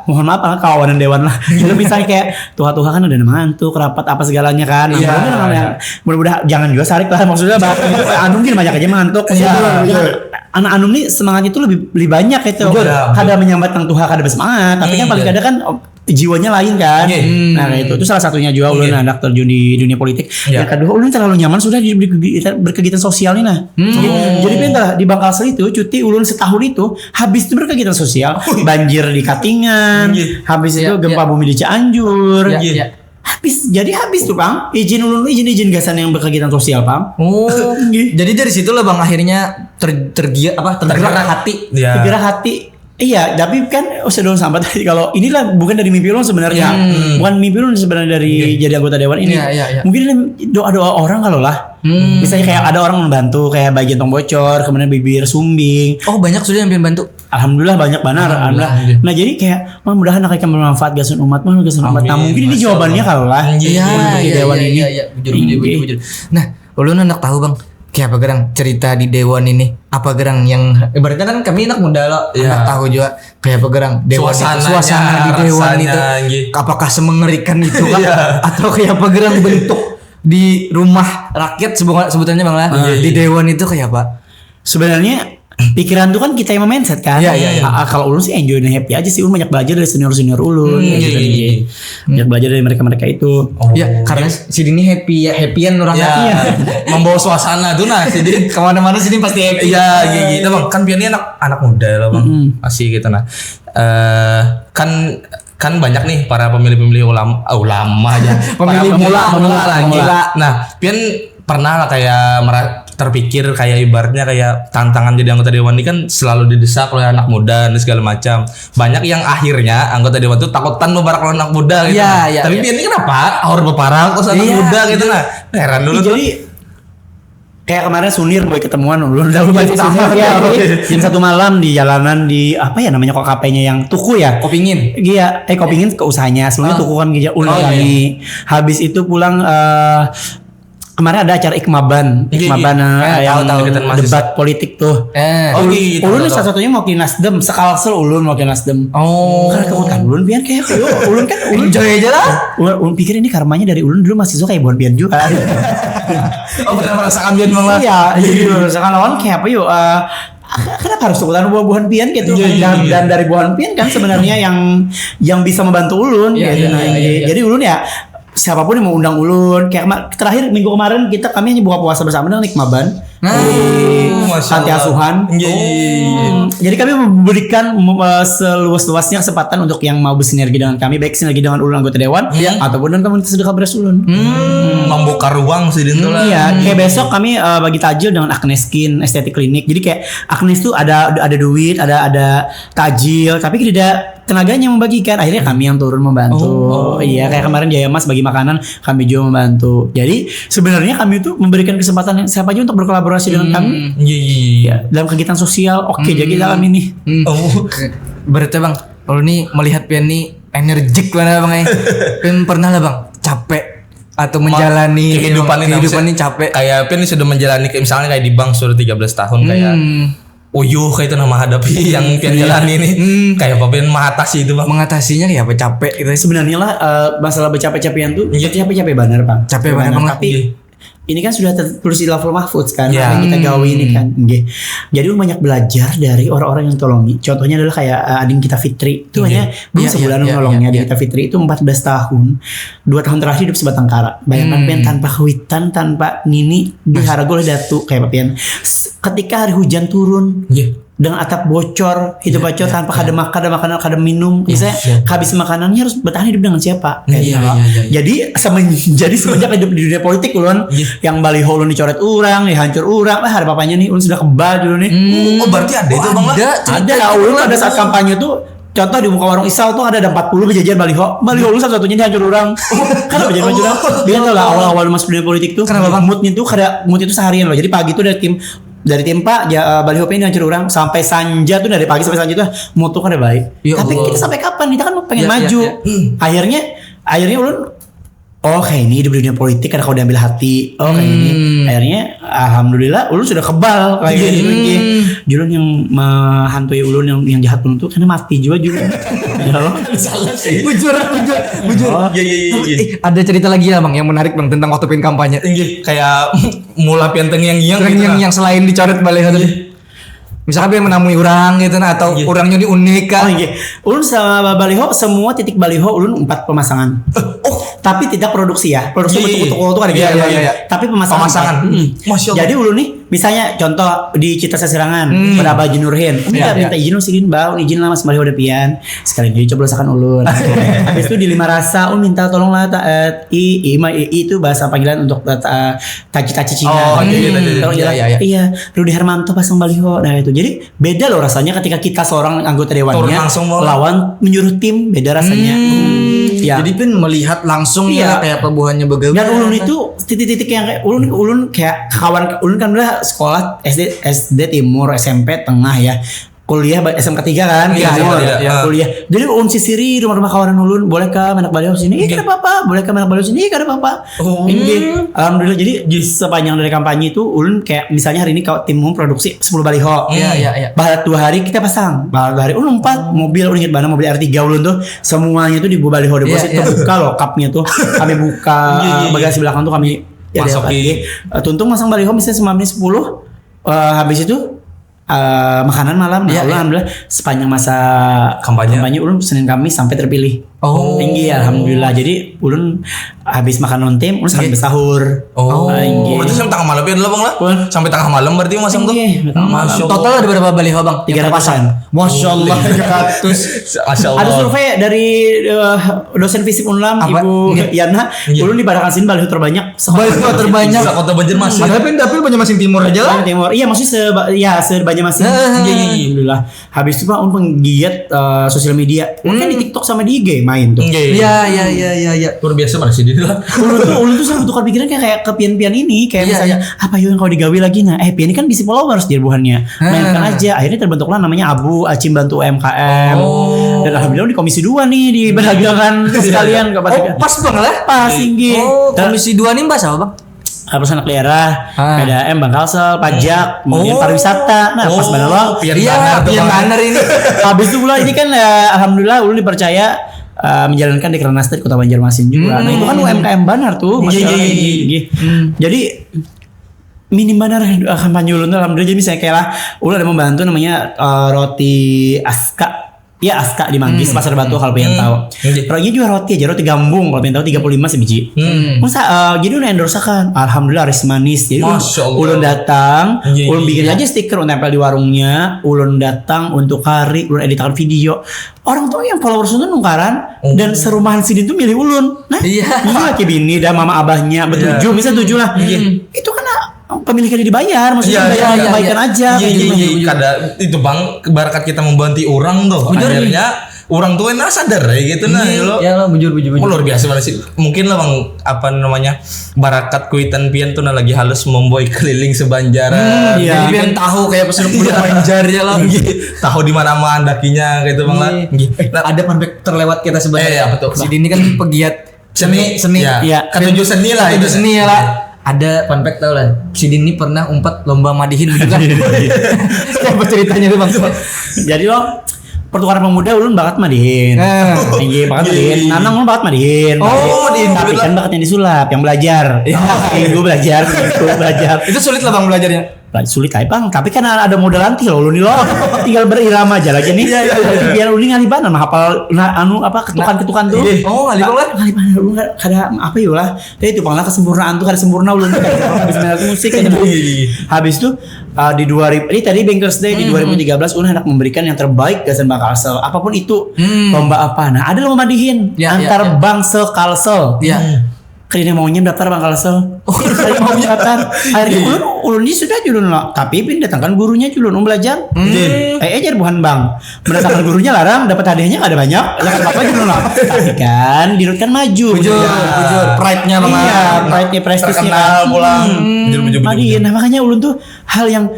mohon maaf kawanan dewan lah. Itu misalnya kayak tuha-tuha kan ada nama hantu, kerapat apa segalanya kan. Mudah-mudahan jangan juga sarik lah maksudnya bahkan itu anum kan banyak aja mantuk. Anak anum nih semangatnya tuh lebih banyak itu. Kada menyambat tang tuha kada bersemangat, tapi kan paling kada kan jiwanya lain kan. Nah itu salah satunya juga ulun hendak terjun di dunia politik. Yang kedua ulun terlalu nyaman sudah berkegiatan sosial nih nah. Jadi pintar di Bangkalsel itu cuti ulun setahun itu habis itu berkegiatan sosial. Banjir di Katingan, habis itu gempa bumi di Cianjur. Habis tuh Bang izin gasan yang berkegiatan sosial Bang. Jadi dari situ lah Bang akhirnya tergerak hati. Tergerak hati. Iya, tapi kan sudah sampai tadi kalau inilah bukan dari mimpi ulun sebenarnya. Bukan mimpi ulun sebenarnya dari jadi anggota dewan ini. Mungkin doa-doa orang kalau lah. Misalnya kayak ada orang membantu kayak bagian tong bocor, kemudian bibir sumbing. Oh, banyak sudah yang bantu. Alhamdulillah banyak benar. Alhamdulillah. Nah, jadi kayak mudah-mudahan akan bermanfaat gasun umat. Nah, mungkin ini jawabannya kalau lah. Iya, dewan ini. Bujur. Nah, ulun hendak tahu Bang, kayak apa gerang cerita di dewan ini? Apa gerang yang ibaratnya kan kami anak muda loh, anak tahu juga kayak apa gerang dewan suasana di dewan itu. Apakah semengerikan itu kan? Atau kayak apa gerang bentuk di rumah rakyat sebutannya Bang lah. Di dewan itu kayak apa? Sebenarnya pikiran tuh kan kita yang mindset kan. Kalau ulun sih enjoy dan happy aja sih. Ulun banyak belajar dari senior ulun. Banyak belajar dari mereka itu. Karena Sidin ini happyan orangnya. Membawa suasana tuh nah Sidin kemana-mana Sidin pasti happy. Iya gitu Bang. Kan Pian ini anak muda lah Bang. Masih gitu nah. Kan banyak nih para pemilih-pemilih ulama aja. Pemilih pemula. Nah, Pian pernah lah kayak terpikir kayak ibaratnya kayak tantangan jadi anggota dewan ini kan selalu didesak oleh anak muda dan segala macam. Banyak yang akhirnya anggota dewan itu takutan bebarak oleh anak muda gitu. Tapi Pian ini kenapa? Aur beparak terus anak muda gitu nah. Heran dulu tuh. Jadi kayak kemarin Sunir boy ketemuan udah banyak sama jam 1 malam di jalanan di apa ya namanya kok KP-nya yang Tuku ya Kopingin Kopingin ke usahanya sebelumnya Tuku kan kami habis itu pulang kemarin ada acara Ikmaban yang debat politik tuh. Gitu. Ulun salah satunya mau ke Nasdem, sekalsel Ulun mau ke Nasdem. Karena kamu kan Ulun biar kayak Ulun kan Ulun enjoy aja lah. Ulun pikir ini karmanya dari Ulun dulu mahasiswa kayak Buan Pian juga. Benar merasakan Pian malah. Iya, jadi merasakan lawan kayak apa yuk? Kenapa harus tukeran buah-buahan pian gitu? Dan dari buahan pian kan sebenarnya yang bisa membantu Ulun. Gitu. Jadi Ulun ya siapapun yang mau undang Ulun, kayak terakhir minggu kemarin kami hanya buka puasa bersama dengan Ikmaban di panti asuhan. Jadi kami memberikan seluas-luasnya kesempatan untuk yang mau bersinergi dengan kami, baik sinergi dengan Ulun anggota dewan ataupun dengan komunitas sedekah beras Ulun. Membuka ruang sih itu lah. Iya, kayak besok kami bagi takjil dengan Agnes Skin Estetik Klinik. Jadi kayak Agnes tuh ada duit, ada takjil, tapi tidak tenaganya membagikan. Akhirnya kami yang turun membantu. Iya, kayak kemarin Jaya Mas bagi makanan, kami juga membantu. Jadi sebenarnya kami itu memberikan kesempatan siapa aja untuk berkolaborasi dengan kami. Iya. Dalam kegiatan sosial, jadi kami nih. Berarti Bang, kalau nih melihat Pian nih energik banget Bang. Pian pernah lah Bang capek atau menjalani kehidupan ini capek. Kayak Pian sudah menjalani misalnya kayak di bank sudah 13 tahun kayak kayak itu nama hadapi yang Pian jalani nih. Kayak apa Pian mengatasi itu Bang? Mengatasinya kayak apa capek gitu. Sebenarnya lah masalah bercapek-capekan tuh capek-capek benar Bang. Capek banget Bang. Tapi ini kan sudah tertulis di Laful Mahfudz kan, yang kita gawe ini kan. Jadi banyak belajar dari orang-orang yang tolongi. Contohnya adalah kayak adik kita Fitri. Itu hanya belum sebulan menolongnya. Adik kita Fitri itu 14 tahun. 2 tahun terakhir hidup sebatang kara. Bayangkan Pian tanpa kawitan, tanpa nini, diharagol oleh datu kayak Pian. Ketika hari hujan turun, dengan atap bocor, hidup bocor tanpa kadang makan, kadang minum. Misalnya habis makanannya harus bertahan hidup dengan siapa? Jadi semenjak hidup di dunia politik Ulun, yang baliho Ulun dicoret orang, dihancur orang, ada papanya nih Ulun sudah kebal dulu nih. Berarti ada itu Bang? Ada lah Ulun pada saat kampanye tuh. Contoh di muka warung Isal tuh ada 40 kejadian baliho Ulun satu-satunya dihancur orang. Kan kejadian dia tahu lah awal-awal masuk dunia politik tuh. Kenapa moodnya tuh mood itu seharian loh. Jadi pagi tuh dari tim Pak baliho ini hancur orang sampai Sanja tuh dari pagi sampai Sanja tuh mood tuh kan udah baik. Tapi kita sampai kapan? Kita kan pengen maju. Akhirnya Ulun kayak ini hidup di dunia politik karena kau diambil hati. Kayak ini. Akhirnya alhamdulillah Ulun sudah kebal kayak gini. Julun yang menghantui Ulun yang jahat Ulun tuh karena mati juga. Salah sih. Bujur. Ada cerita lagi ya Bang yang menarik Bang tentang waktu Pian kampanye. Kayak mula Pian yang selain dicoret balik tadi. Misalkan Pian menemui orang gitu atau orangnya ini unik kan. Ulun sama baliho semua titik baliho Ulun 4 pemasangan. Tapi tidak produksi ya. Produksi betul-betul tuh ada tapi pemasangan. Masya Allah. Jadi Ulun nih misalnya contoh di Cita Sasirangan pada Abah Nurhin. Minta izin Sirin Bang, izin lah Mas baliho udah Pian. Sekali jadi coblosakan Ulun. Habis itu di Lima Rasa Ulun minta tolonglah itu bahasa panggilan untuk taci-taci Cina. Iya, Rudy Hermanto pasang baliho. Nah itu. Jadi beda loh rasanya ketika kita seorang anggota dewannya lawan menyuruh tim, beda rasanya. Jadi Pian melihat langsung kayak pebuahannya bagaimana. Dan Ulun itu titik-titik yang kayak Ulun kayak kawan Ulun kan udah sekolah SD Timur, SMP Tengah ya. Kuliah SMK 3 kan, kuliah. Jadi Ulun sisiri rumah-rumah kawanan Ulun, bolehkah anak baliho sini? Kada apa-apa. Bolehkah anak baliho sini? Kada apa-apa. Alhamdulillah jadi sepanjang dari kampanye itu Ulun kayak misalnya hari ini kalau tim produksi 10 baliho. Barat 2 hari kita pasang. Barat 2 hari Ulun 4 mobil, Ulun ingat mobil R3 Ulun tuh semuanya tuh di baliho deposit buka loh cupnya tuh. Kami buka bagasi belakang tuh kami masukin. Tuntung masang baliho misalnya 5 menit 10. Habis itu makanan malam. Alhamdulillah sepanjang masa kampanye Ulun Senin Kamis sampai terpilih. Tinggi alhamdulillah. Jadi Ulun habis makan non tim Ulun sampai sahur. Berarti sampai tengah malam ya dulu Bang lah. Sampai tengah malam berarti masang tuh. Total ada berapa baliho Bang? 300-an. Masya Allah 300. Ada survei dari dosen fisik Unlam Ibu Yana. Ulun dibarakan sini baliho terbanyak. Baliho terbanyak Kota Banjarmasin. Padahal dapil Banjarmasin Timur aja lah. Timur. Iya maksudnya Banjarmasin. Alhamdulillah. Habis itu Pak Ulun penggiat sosial media. Kan di TikTok sama di IG main tuh. Iya. Luar biasa masih di lah. Ulun tuh selalu tukar pikiran kayak ke pian-pian ini kayak misalnya apa yang kau digawe lagi pian ini kan bisi followers dia buhannya. Mainkan aja. Akhirnya terbentuklah namanya Abu Acim Bantu UMKM. Dan alhamdulillah di komisi 2 nih dibagi-bagikan sekalian pas Bang lah. Pas tinggi. Komisi 2 nih bahas apa Bang? Harus anak daerah, PDAM, Bangkalsel, pajak, mungkin pariwisata. Nah, pas bener lo. Pian Banner ini. Habis itu pula ini kan alhamdulillah ulun dipercaya menjalankan Dekranasda di Kota Banjarmasin juga. Nah, itu kan UMKM Banar tuh, Jadi minim Banar kampanye ulun tuh alhamdulillah. Jadi misalnya kayak lah ulun ada membantu namanya roti Aska. Ya Aska di Manggis Pasar Batu kalau pengen tahu. Rotinya juga roti gambung kalau pengen tahu 35 sebiji. Masa jadi udah endorse kan. Alhamdulillah laris manis. Jadi ulun datang, ulun bikin aja stiker untuk tempel di warungnya, ulun datang untuk hari, ulun editkan video. Orang tuh yang followers ulun nungkaran dan serumahan sidin tuh milih ulun. Nah, iya kayak bini dan mama abahnya bertujuh, misalnya 7 lah. Itu kan pemiliknya dibayar, maksudnya bayar kebaikan aja. Kada itu bang, barakat kita membantu orang tuh. Akhirnya orang tua yang sadar ya gitu nah. Ya lo bujur. Luar biasa banget sih. Mungkin lah bang, apa namanya, barakat kuitan pian tuh lagi halus memboy keliling sebanjaran. Jadi pian tahu kayak pesan kulit Banjar ya lo. Tahu di mana mana dakinya gitu bang lah. Ada funfact terlewat kita sebenarnya. Betul. Si Dini kan pegiat seni. Ketujuh seni lah. Ketujuh seni lah. Ada fun fact tau lah, si Dini pernah umpat lomba madihin gitu kan. Apa ceritanya tuh bang? Jadi lo pertukaran pemuda ulun bakat madihin. Iya bakat madihin. Nanang ulun bakat madihin. Tapi kan bakatnya disulap, yang belajar. Gue belajar. Itu sulit lah bang belajarnya. Sulit aja bang, tapi kan ada modal nanti lo nih lo tinggal berirama aja lagi nih. Biar lu ngaliban mah hafal ketukan tuh. Ngaliban lu kada apa ya lah. Tapi itu panglah kesempurnaan tuh kada sempurna ulun habis main musik aja. Habis tuh di 2000 ini tadi Bankers Day di 2013 ulun hendak memberikan yang terbaik gasan Bangkalsel apapun itu. Lomba apa? Nah, ada lomba madihin antar Bangsel Kalsel. Kayaknya maunya daftar Bangkalsel. Kayaknya maunya daftar. Akhirnya ulun ini sudah julun lah. Tapi datangkan gurunya julun belajar. Ajar bukan bang. Mendatangkan gurunya larang, dapat hadiahnya ada banyak. Lah apa julun lah. Tapi kan dirutkan maju. Bujur. Pride-nya bang. Iya, pride-nya prestisnya. Terkenal pulang. Bujur. Nah makanya ulun tuh hal yang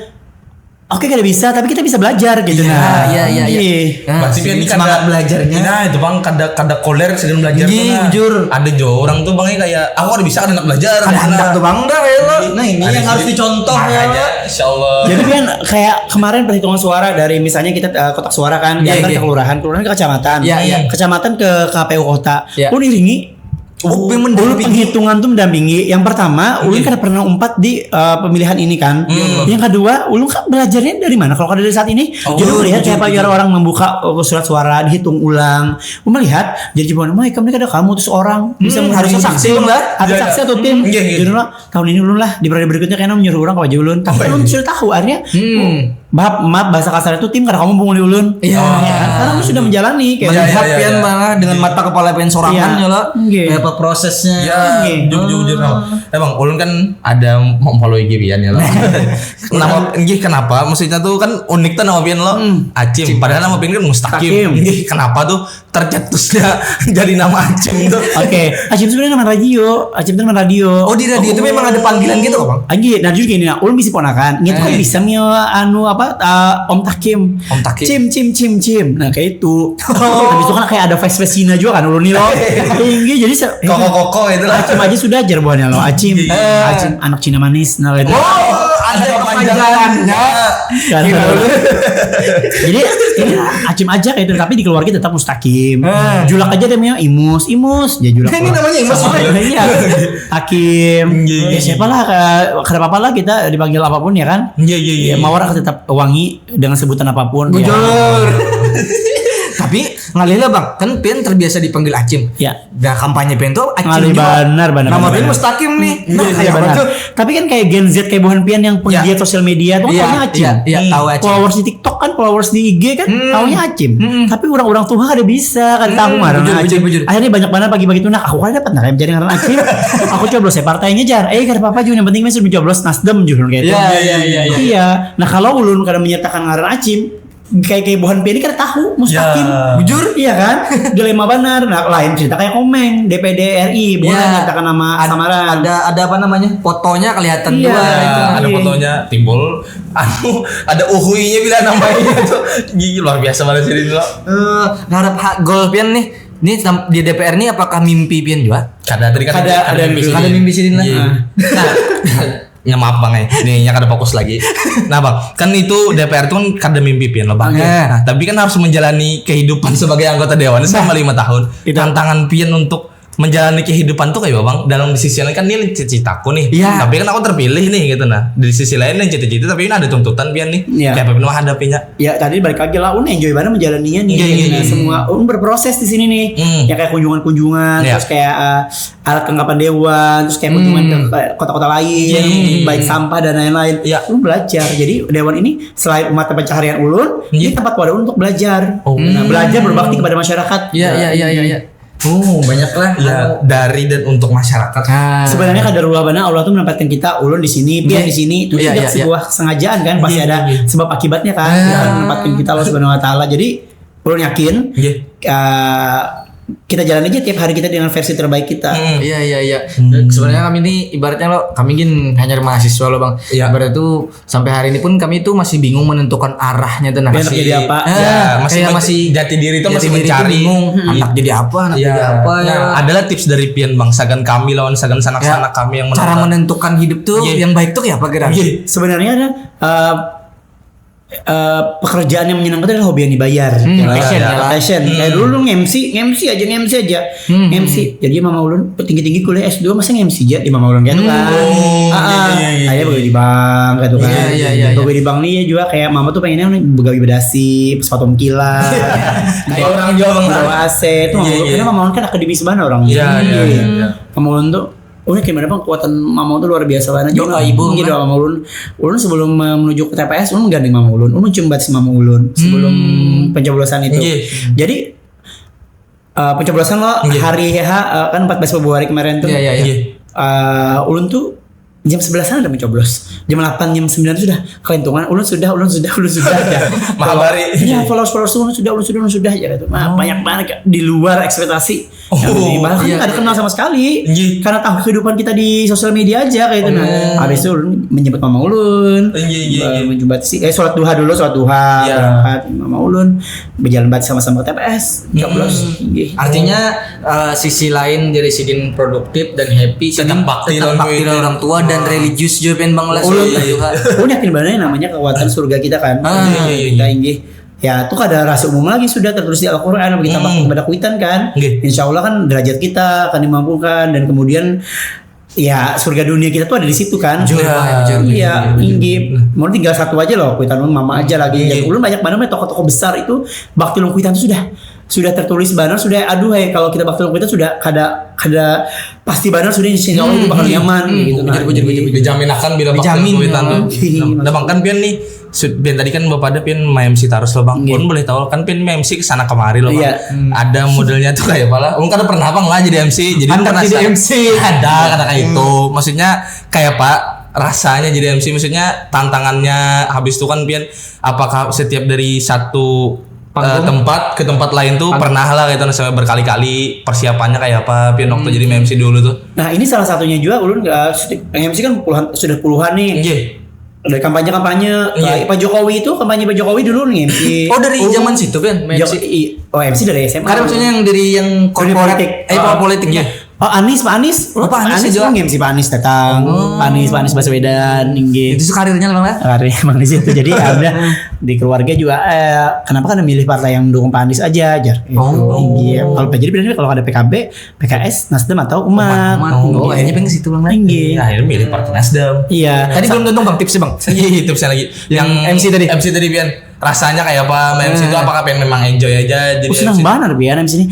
oke kada bisa tapi kita bisa belajar gitu. Iya. Berarti pian ini semangat belajarnya. Nah itu bang kada koler sedang belajar. Jujur. Ada jo orang tuh bang kayak aku ada bisa ada nak belajar. Ada hendak tuh bang dah ya lo. Nah ini yang harus dicontoh ya. Insyaallah. Jadi kan kayak kemarin perhitungan suara dari misalnya kita kotak suara kan diantar ke kelurahan ke kecamatan. Kecamatan ke KPU kota. Ulun iringi ulun penghitungan tuh mendampingi. Yang pertama, ulun kan pernah umpat di pemilihan ini kan. Yang kedua, ulun kan belajarnya dari mana? Kalau dari saat ini, jadi melihat siapa orang membuka surat suara, dihitung ulang. Melihat, jadi gimana? Kamu ada kamu terus orang bisa harusnya saksi lah. Ada saksi atau tim. Jadi tahun ini ulun lah di periode berikutnya kayaknya menyuruh orang ke wajah ulun. Tapi ulun sudah tahu akhirnya. Maaf bahasa kasar itu tim kada kamu punguli ulun. Karena ulun sudah menjalani kayak melihat pian malah dengan mata kepala pian sorangan ya lo. Apa prosesnya? Jujur. Emang ulun kan ada follow IG pian ya lo. Kenapa? Maksudnya tuh kan unik tuh nama pian lo. Acim. Padahal nama pian kan Mustaqim. Kenapa tuh tercetusnya jadi nama Acim tuh? Oke, Acim sebenarnya nama radio. Acim itu nama radio. Oh di radio itu memang ada panggilan gitu kok bang? Nah juga gini, ulun bisa ponakan. Gitu kan bisa Om Takim. Cim. Nah kayak itu. Habis itu kan kayak ada face Cina juga kan ulun nih lo. Tinggi jadi koko itu lah. Acim aja sudah ajar buahnya lo. Acim anak Cina manis. Nah itu. Ada kepanjangannya. Jadi ini Acim aja kayak itu, tapi di keluarga tetap Mustaqim. Julak aja namanya Imus dia julak. Ini namanya Imus. Iya. Hakim. Ya siapa lah kada apa-apa lah kita dipanggil apapun ya kan? Iya. Mawar akan tetap wangi dengan sebutan apapun. Bujur. Tapi ngalih lah bang, kan pian terbiasa dipanggil Acim. Ya. Nah kampanye pian tuh Acim ngalih juga. Benar. Nama pian Mustaqim nih. Iya benar. Tapi kan kayak Gen Z kayak buhan pian yang penggiat sosial media tuh taunya Acim. Iya, tahu Acim. Followers di TikTok kan, followers di IG kan taunya Acim. Tapi orang-orang tua kada bisa, kada tahu ngaranna Acim. Akhirnya banyak banget pagi-pagi tuh aku kada dapat nak jadi ngaranna Acim. Aku coblos partainya jar. Kada apa-apa juga yang penting mesti mencoblos Nasdem juga kayak itu. Iya. Nah kalau ulun kada menyatakan ngaranna Acim kayak buhan pian ini kada tahu Mustaqim. Bujur iya kan? Dilema benar. Nah lain cerita kayak Komeng DPD RI bukan menyatakan nama samaran. Ada apa namanya? Fotonya kelihatan dua itu. Ada fotonya timbul ada uhuinya bila namanya itu. Gigi luar biasa banget sih itu. Ngarep gol pian nih di DPR ini apakah mimpi pian juga? Ada mimpi sidin lah. Nah, ya maaf bang ini ada fokus lagi. Nah bang, kan itu DPR itu kan kada mimpi pian loh bang. Nah, tapi kan harus menjalani kehidupan sebagai anggota dewan selama 5 tahun. Tantangan pian untuk menjalani kehidupan tuh kayak bang, dalam di sisi lain kan ini cita-citaku nih, tapi kan aku terpilih nih gitu. Nah di sisi lain yang cita-cita tapi ini ada tuntutan pian nih, kayak apa mau hadapinya. Ya tadi balik lagi lah, enjoy banget menjalaninya nih. Semua berproses di sini nih, yang kayak kunjungan-kunjungan, terus kayak alat kelengkapan dewan, terus kayak kunjungan ke kota-kota lain, baik sampah dan lain-lain. Belajar. Jadi dewan ini selain mata pencaharian ulun, ini tempat wadah untuk belajar. Nah, belajar berbakti kepada masyarakat. Iya. Banyak lah dari dan untuk masyarakat. Sebenarnya kadarullah bana Allah tuh menempatkan kita ulun di sini, pian di sini. Itu tidak sebuah kesengajaan kan, pasti ada sebab akibatnya kan. Menempatkan kita Allah Subhanahu wa taala. Jadi ulun yakin kita jalan aja tiap hari kita dengan versi terbaik kita. Iya. Sebenarnya kami ini ibaratnya kami hanya mahasiswa loh bang. Ibaratnya tuh sampai hari ini pun kami tuh masih bingung menentukan arahnya tuh. Masih jadi apa? Masih jati diri itu masih mencari. Anak jadi apa? Nah, adalah tips dari pian bang, sagan kami lawan sagan sanak-sanak kami yang cara menentukan hidup tuh yang baik tuh ya apa kira? Sebenarnya ada pekerjaan yang menyenangkan adalah hobi yang dibayar. Passion. Kayak dulu MC aja. MC. Jadi mama ulun tinggi-tinggi kuliah S2 masa MC aja di mama ulun gitu kan. Ayah begawe di bank gitu kan. Begawe di bank nih juga kayak mama tuh pengennya begawe bedasi, sepatu kilat. Kayak orang Jawa bang. Bawa aset. Karena mama ulun kan akademis banget orang. Mama ulun tuh gimana bang, kekuatan mama tuh luar biasa banget. Ibu gitu mama ulun sebelum menuju ke TPS ulun menggandeng mama ulun mencumbat si mama ulun sebelum pencoblosan itu. Jadi pencoblosan hari kan 14 Februari kemarin tuh. Ulun tuh jam 11-an udah mencoblos. Jam 8, jam 9 sudah kelentungan. Ulun sudah ya. Mahabari. Iya, followers ulun sudah ya gitu. Banyak banget di luar ekspektasi. Bahkan enggak ada kenal sama sekali. Karena tahu kehidupan kita di sosial media aja kayak itu. Nah, habis itu ulun menyebut mama ulun. Menjumbat sholat duha berangkat mama ulun berjalan sama-sama ke TPS. Coblos. Artinya sisi lain dari sidin produktif dan happy, tetap bakti orang tua dan religius juga pengen bang lah. Ulun yakin banget namanya kekuatan surga kita kan. Kita inggih. Ya itu ada rahasia umum lagi sudah tertulis di Al-Quran kita bakti kepada kuitan kan. Insya Allah kan derajat kita akan dimampukan dan kemudian ya surga dunia kita tuh ada di situ kan. Iya, inggih. Mau tinggal satu aja loh, kuitan mama aja lagi. Dan ulun banyak banget tokoh-tokoh besar itu bakti ulun kuitan sudah tertulis banget sudah kalau kita bakti ulun kuitan sudah kada pasti banget sudah insya Allah itu bakal nyaman gitu. Dijamin akan bila bakti kuitan. Nah bang kan pian nih pian tadi kan bapak ada pian MC terus loh bang. Pun boleh tahu kan pian MC kesana kemari loh bang. Ada modelnya tuh kayak apa lah. Kan pernah bang lah jadi MC. Jadi pernah jadi MC. Ada kata kayak itu. Maksudnya kayak apa rasanya jadi MC? Maksudnya tantangannya habis itu kan pian apakah setiap dari satu tempat ke tempat lain tuh pernah lah gitu sampai berkali-kali persiapannya kayak apa pian waktu jadi MC dulu tuh. Nah ini salah satunya juga ulun MC kan sudah puluhan nih. Dari kampanye Pak Jokowi itu kampanye Pak Jokowi dulu nih MC. Dari zaman situ kan MC. MC dari SMA. Karena maksudnya yang dari yang politik. Politiknya. Pak Anies juga MC Pak Anies datang. Pak Anies Baswedan inggih. Itu karirnya lah bang. Karirnya emang di situ. Jadi ada di keluarga juga kenapa kan milih partai yang mendukung Pak Anies aja jar. Inggih. Kalau jadi bilangnya kalau ada PKB, PKS, Nasdem atau Umat. Akhirnya pengen ke situ bang. Inggih. Akhirnya milih partai Nasdem. Iya. Tadi belum tentu bang tipsnya bang. Tipsnya lagi. Yang MC tadi pian rasanya kayak apa MC itu apakah pengen memang enjoy aja jadi senang banget biar MC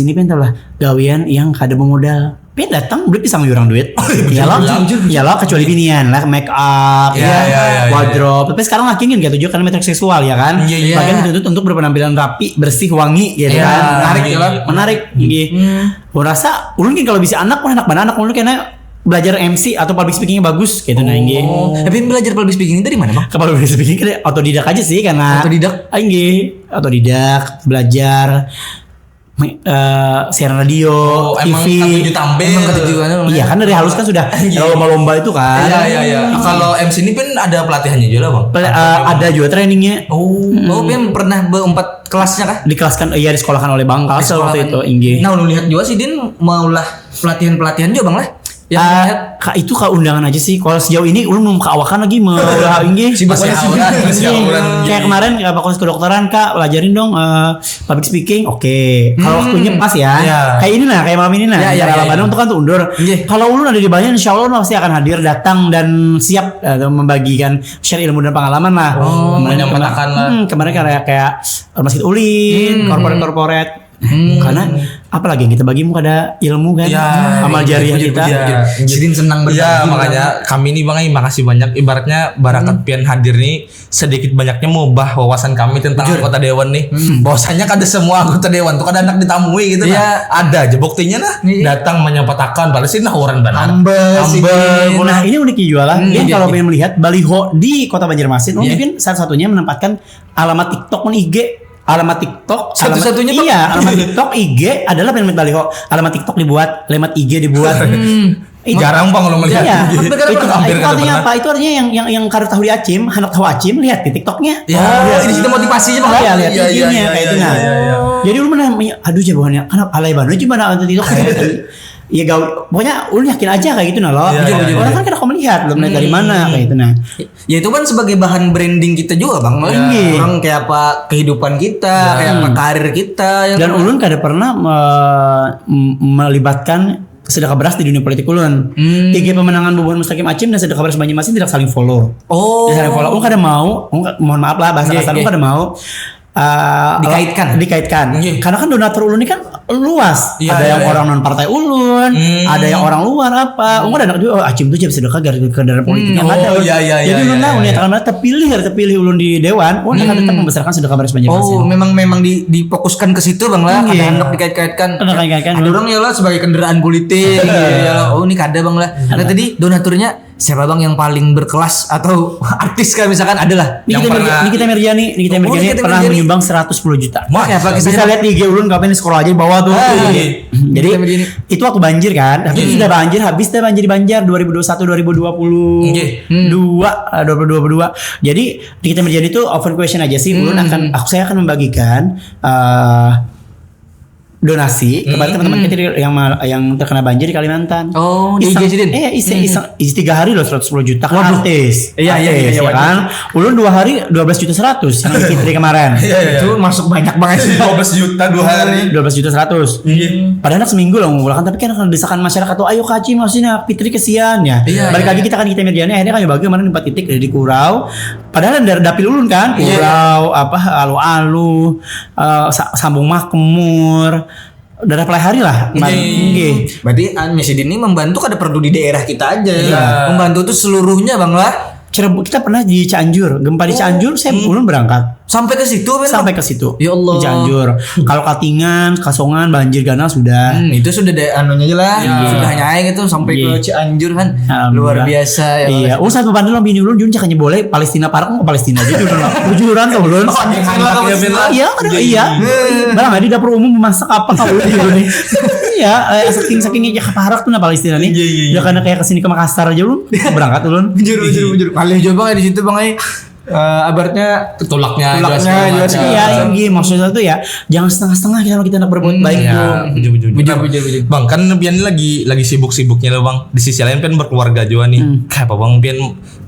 ini pengen lah gawian yang kada bermodal pengen datang duit bisa ngurang duit ya lah kecuali binian lah make up wardrobe tapi sekarang laki kan gitu juga karena metrik seksual ya kan bagian dituntut untuk berpenampilan rapi bersih wangi gitu kan menarik gua rasa ulun kan kalau bisa anak banget ulun kayaknya belajar MC atau public speakingnya bagus gitu Tapi belajar public speaking dari mana bang? Public speaking otodidak aja sih karena otodidak belajar siaran radio, emang TV. ketujuh tampil. Emang ketujuan. Iya kan dari halus kan sudah lomba-lomba itu kan. Iya. Kalau MC ini kan ada pelatihannya juga Bang. Ada juga trainingnya. Oh, Pian pernah berempat kelasnya kah? Dikelaskan, iya disekolahkan oleh Bang Kalsel waktu itu Inggi. Nah, lu lihat juga sih Din maulah pelatihan juga Bang lah. Yang lihat Itu undangan aja sih. Kalau sejauh ini ulun belum keawakan lagi maulah Inggi. Masih auran. Kayak kemarin fakultas kedokteran Kak pelajarin dong public speaking. Oke. Kalau waktunya pas ya. Kayak ini nah, kayak malam ini nah. Bandung tuh kan tuh undur. Kalau ulun ada di Banyak insya Allah ulun pasti akan hadir, datang dan siap membagikan share ilmu dan pengalaman lah. Menyempatkan lah. Kemarin kayak Rumah Sakit Ulin, corporate. Karena apalagi yang kita bagi ada ilmu kan, amal jariah kita. Jadi senang berbagi. Ya makanya kami nih Bang, makasih banyak. Ibaratnya barakat pian hadir nih sedikit banyaknya mengubah wawasan kami tentang anggota dewan nih. Bahwasanya kada semua anggota dewan tuh kada anak ditamui gitu nah. Ada aja buktinya nah. Datang menyempatkan padahal sih nah orang benar. Humble. Nah ini uniknya juga lah. Kalau pengen melihat baliho di Kota Banjarmasin, mungkin salah satunya menempatkan alamat TikTok dan IG. Alamat TikTok satu-satunya alamat TikTok IG adalah pengen baliho. Alamat TikTok dibuat, alamat IG dibuat. Jarang Bang kalau melihat. Iya. Itu artinya apa? Itu artinya yang kada tahu di Acim, hendak tahu Acim lihat di TikToknya. Ini situ motivasinya Bang. Iya, lihat IG-nya kayak itu nah. Jadi lu mana aduh jawabannya karena alay banget gimana untuk TikTok. Iya pokoknya ulun yakin aja kayak gitu nah lo. Orang kan kada kau melihat belum dari mana kayak itu nah. Ya itu kan sebagai bahan branding kita juga Bang. Orang kayak apa kehidupan kita, kayak apa karir kita. Dan ulun kada pernah melibatkan sedekah beras di dunia politik ulun. IG pemenangan Bubuhan Mustaqim Acim dan sedekah beras Banjarmasin tidak saling follow. Tidak saling follow. Ulun kada mau, mohon maaf lah bahasa kasar ulun kada mau. Dikaitkan. Karena kan donatur ulun ini kan luas. Ada yang orang non partai ulun, ada yang orang luar apa. Ada anak juga Acim tuh jadi sedekah gara-gara politiknya ada. Jadi ulun tahu nih karena terpilih ulun di dewan, ulun akan tetap membesarkan sedekah beras Banjarmasin. Memang difokuskan ke situ Bang lah. Ada hendak dikaitkan. Ada orang ya lah sebagai kendaraan politik. Ini kada Bang lah. Nah tadi donaturnya siapa Bang yang paling berkelas atau artis kan misalkan adalah Nikita Mirjani pernah menyumbang 110 juta. Bisa lihat di IG ulun kapan di scroll aja di bawah tuh. Jadi itu waktu banjir kan. Tapi sudah banjir habis deh banjir 2021 2022. Jadi Nikita Mirjani itu open question aja sih. Ulun saya akan membagikan donasi kepada teman-teman kita yang terkena banjir di Kalimantan. Di IG sih Din. Iseng 3 hari loh 110 juta kan artis. Iya kan. Ulun 2 hari 12 juta 100 yang Fitri kemarin. Itu masuk banyak banget sih. 12 juta 2 hari. 12 juta 100. Padahal seminggu lah mengumpulkan, tapi kan karena desakan masyarakat tuh ayo Kaci maksudnya Fitri kesian ya. Balik lagi kita kan Mirjani akhirnya kami bagi kemarin 4 titik di Kurau. Padahal dari dapil ulun kan Kurau alu-alu Sambung Makmur darah pelai hari lah. Berarti Messi ini membantu kada perlu di daerah kita aja. Membantu tuh seluruhnya Bang lah. Kita pernah di Cianjur, gempa di Cianjur, saya ulun berangkat. Sampai ke situ kan? Sampai ke situ. Ya Allah. Di Cianjur. Kalau Katingan, Kasongan, banjir Ganal sudah. Itu sudah anunya aja lah. Sudah nyai gitu sampai ke Cianjur kan. Luar biasa ya. Iya. Saat bebandu lah bini ulun jujur cakanya boleh Palestina Park ke Palestina aja jujur lah. Jujuran tuh ulun. Iya. Barang di dapur umum memasak apa kalau ulun nih. Iya, saking aja keparak tuh na Palestina nih. Ya karena kayak kesini ke Makassar aja ulun. Berangkat ulun. Bujur. Kali coba di situ Bang abarnya tulaknya juga iya maksudnya tuh ya jangan setengah-setengah kita kalau kita nak berbuat baik tuh. Bujur. Bang kan pian lagi sibuk-sibuknya loh Bang. Di sisi lain pian berkeluarga juga nih. Kayak apa Bang pian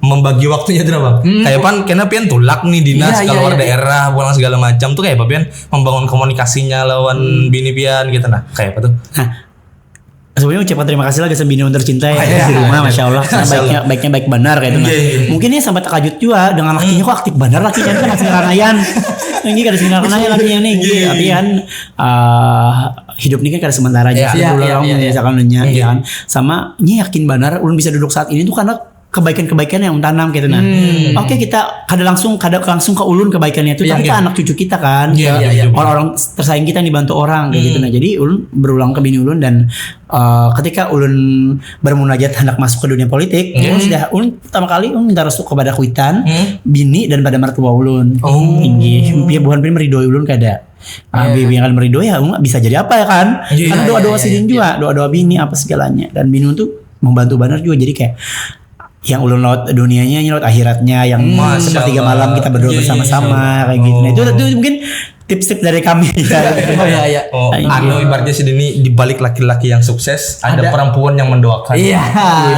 membagi waktunya tuh Bang. Kayak karena pian tulak nih dinas keluar daerah pulang segala macam tuh kayak apa pian membangun komunikasinya lawan bini pian gitu nah. Kayak apa tuh? Sebenarnya ucapan terima kasih lah ke bini tercinta ya di rumah, masya Allah. Baiknya baik benar kayak itu. Mungkin ini sampai terkajut juga dengan lakinya kok aktif benar lakinya kan masih ngaranayan. Ini kada ngaranayan lakinya nih. Tapi kan hidup ini kan kada sementara aja. Misalkan dunia kan. Sama ini yakin benar ulun bisa duduk saat ini tuh karena kebaikan-kebaikan yang tanam gitu nah. Oke, kita kada langsung ke ulun kebaikannya itu tapi anak cucu kita kan. Orang-orang tersayang kita dibantu orang kayak gitu nah. Jadi ulun berulang ke bini ulun dan ketika ulun bermunajat hendak masuk ke dunia politik, ulun pertama kali ulun minta restu kepada kuitan, bini dan pada mertua ulun. Tinggi. Biar bukan meridoi ulun kada. Bibi yang akan meridoi ya bisa jadi apa ya kan? Karena doa-doa sidin juga, doa-doa bini apa segalanya. Dan bini tuh membantu Banar juga jadi kayak yang ulun laut dunianya, laut akhiratnya, yang sepertiga malam kita berdoa bersama-sama kayak gitu. Nah, itu mungkin tips-tips dari kami. Ibaratnya sih ini di balik laki-laki yang sukses ada perempuan yang mendoakan. Iya.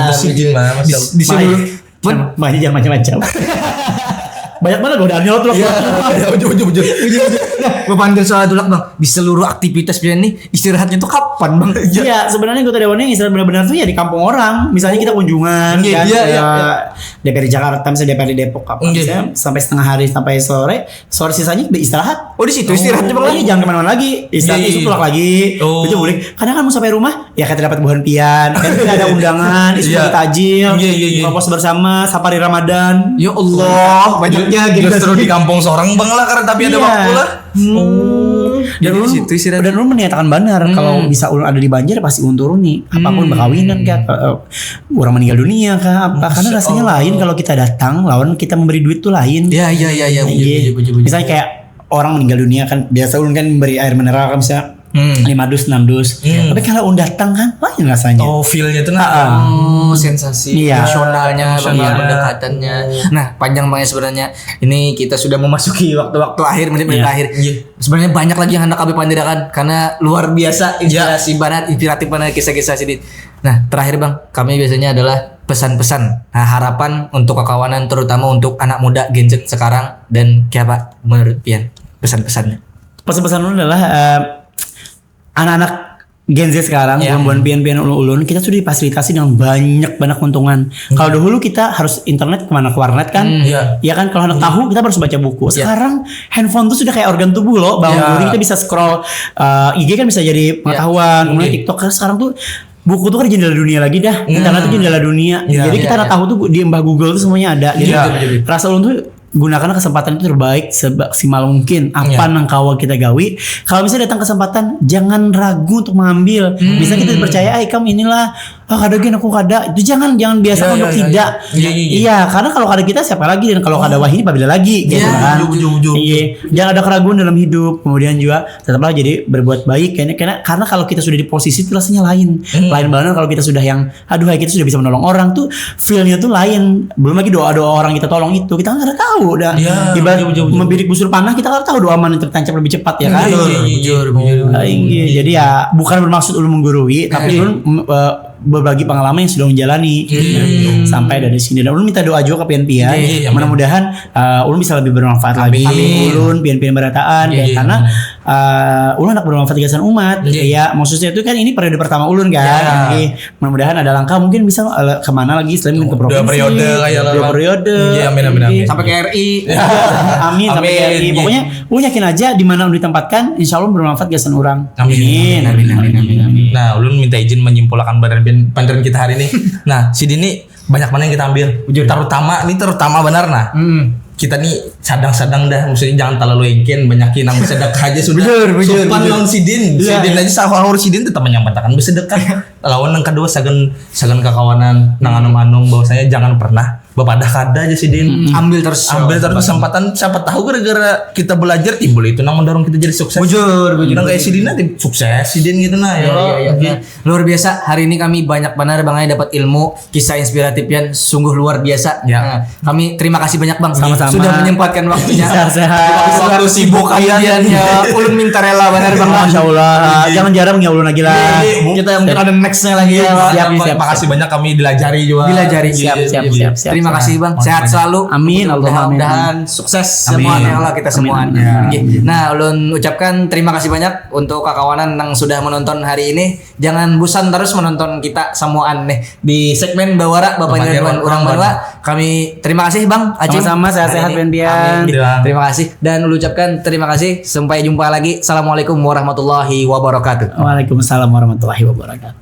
Itu sih gimana Mas? Di seluruh makanya jangan macam-macam. Banyak banget godaannya lo tuh. Ujur. Nah, berpanggil soal tulak bang, di seluruh aktivitas pian nih istirahatnya tuh kapan bang? Iya, sebenarnya anggota dewannya yang istirahat benar-benar tuh ya di kampung orang. Misalnya kita kunjungan, DPR di Jakarta, misalnya DPR di Depok, misalnya sampai setengah hari sampai sore sisanya istirahat. Oh di situ istirahatnya bang? Iya, jangan kemana-mana lagi. Istirahat itu tulak lagi. Itu boleh. Kadang kan mau sampai rumah, ya kita dapat buah pian, kan kita ada undangan, istirahat tajil, ngopos bersama, safari Ramadan. Ya Allah, banyak gitu. Terus di kampung seorang bang lah karena tapi ada waktu lah. Dan ulun menyatakan benar kalau bisa ulun ada di Banjar pasti ulun turun nih. Apapun berkawinan kah, orang meninggal dunia kah apa. Karena rasanya lain kalau kita datang lawan kita memberi duit tuh lain. Iya. Misalnya kayak orang meninggal dunia kan biasa ulun kan memberi air mineral kan bisa 5 dus 6 dus. Tapi kalau ulun datang kan lain rasanya. Feel-nya tuh sensasi emosionalnya, pendekatannya. Nah, panjang banget sebenarnya. Ini kita sudah memasuki waktu-waktu akhir, menit-menit akhir. Sebenarnya banyak lagi yang hendak kami pandirakan karena luar biasa inspiratif banget kisah-kisah Sidin. Nah, terakhir Bang, kami biasanya adalah pesan-pesan. Nah, harapan untuk kekawanan terutama untuk anak muda Gen Z sekarang dan kayak menurut Pian pesan-pesannya. Pesan-pesan adalah anak-anak Gen Z sekarang, buan pian-pian ulun, kita sudah difasilitasi dengan banyak keuntungan. Kalau dahulu kita harus internet ke warnet kan, ya kan kalau anak tahu kita harus baca buku. Sekarang handphone tuh sudah kayak organ tubuh loh, kita bisa scroll IG kan bisa jadi pengetahuan, kemudian TikTok sekarang tuh buku tuh kan jendela dunia lagi dah, internet tuh jendela dunia. Jadi kita udah tahu tuh di mbah Google tuh semuanya ada. Jadi rasa ulun tuh gunakan kesempatan itu terbaik semaksimal mungkin apa nang kawa kita gawi. Kalau misalnya datang kesempatan jangan ragu untuk mengambil. Bisa kita percaya kamu inilah kada gen aku kada. Itu jangan biasa untuk tidak. Iya, karena kalau kada kita siapa lagi dan kalau kada wah ini apabila lagi gitu kan. Jangan ada keraguan dalam hidup. Kemudian juga tetaplah jadi berbuat baik karena kalau kita sudah di posisi itu rasanya lain. Lain banget kalau kita sudah yang kita sudah bisa menolong orang tuh feel-nya tuh lain. Belum lagi doa-doa orang kita tolong itu kita nggak tahu. Udah membidik busur panah kita kan tahu doa mana tertancap lebih cepat ya kan. Jadi ya bukan bermaksud ulun menggurui tapi ulun berbagi pengalaman yang sudah menjalani sampai dari sini. Dan ulun minta doa juga ke pian-pian. Mudah-mudahan ulun bisa lebih bermanfaat lagi. Ulun pian-pian berataan karena ulun anak bermanfaat gasan umat. Ya maksudnya itu kan ini periode pertama ulun kan. Mudah-mudahan ada langkah mungkin bisa kemana lagi selain ke provinsi. 2 periode. Amin. Sampai ke RI. Amin sampai ke RI. Pokoknya ulun yakin aja di mana ulun ditempatkan insyaallah bermanfaat gasan orang. Amin. Nah, ulun minta izin menyimpulkan pandaran kita hari ini. Nah, Sidin ini banyak mana yang kita ambil. Terutama benar nah. Kita nih sadang-sadang dah, maksudnya jangan terlalu engken, banyakin yang bersedekah aja sudah. Sopan lawan Sidin aja sahur Sidin tetap menyampaikan bersedekah. Lawan yang kedua sagan kekawanan nang anom-anom bahwasanya jangan pernah bapadah kada aja Sidin. Ambil terus kesempatan, siapa tahu gara-gara kita belajar timbul itu nang mendorong kita jadi sukses. Bujur. Nang kayak Sidin nanti sukses Sidin gitu nah. Luar biasa. Hari ini kami banyak benar Bang dapat ilmu, kisah inspiratif yang sungguh luar biasa. Nah, kami terima kasih banyak Bang. Sama-sama. Sudah menyempatkan waktunya. Sehat. Waktu sibuk kalian ya. Ulun minta rela benar Bang. Masyaallah. Jangan jarang ya ulun lagi lah. Kita mungkin ada nextnya lagi. Siap. Makasih banyak kami dilajari juga. Siap. Terima kasih Bang, sehat selalu. Amin. Mudah-mudahan sukses semuanya Allah kita semua. Nah, ulun ucapkan terima kasih banyak untuk kakawanan yang sudah menonton hari ini. Jangan bosan terus menonton kita semuaan nih di segmen Bawara Bapak Nirwan Urang Banua. Kami terima kasih Bang Acing. Sama-sama sehat-sehat pian. Terima kasih dan ulun ucapkan terima kasih. Sampai jumpa lagi. Assalamualaikum warahmatullahi wabarakatuh. Waalaikumsalam warahmatullahi wabarakatuh.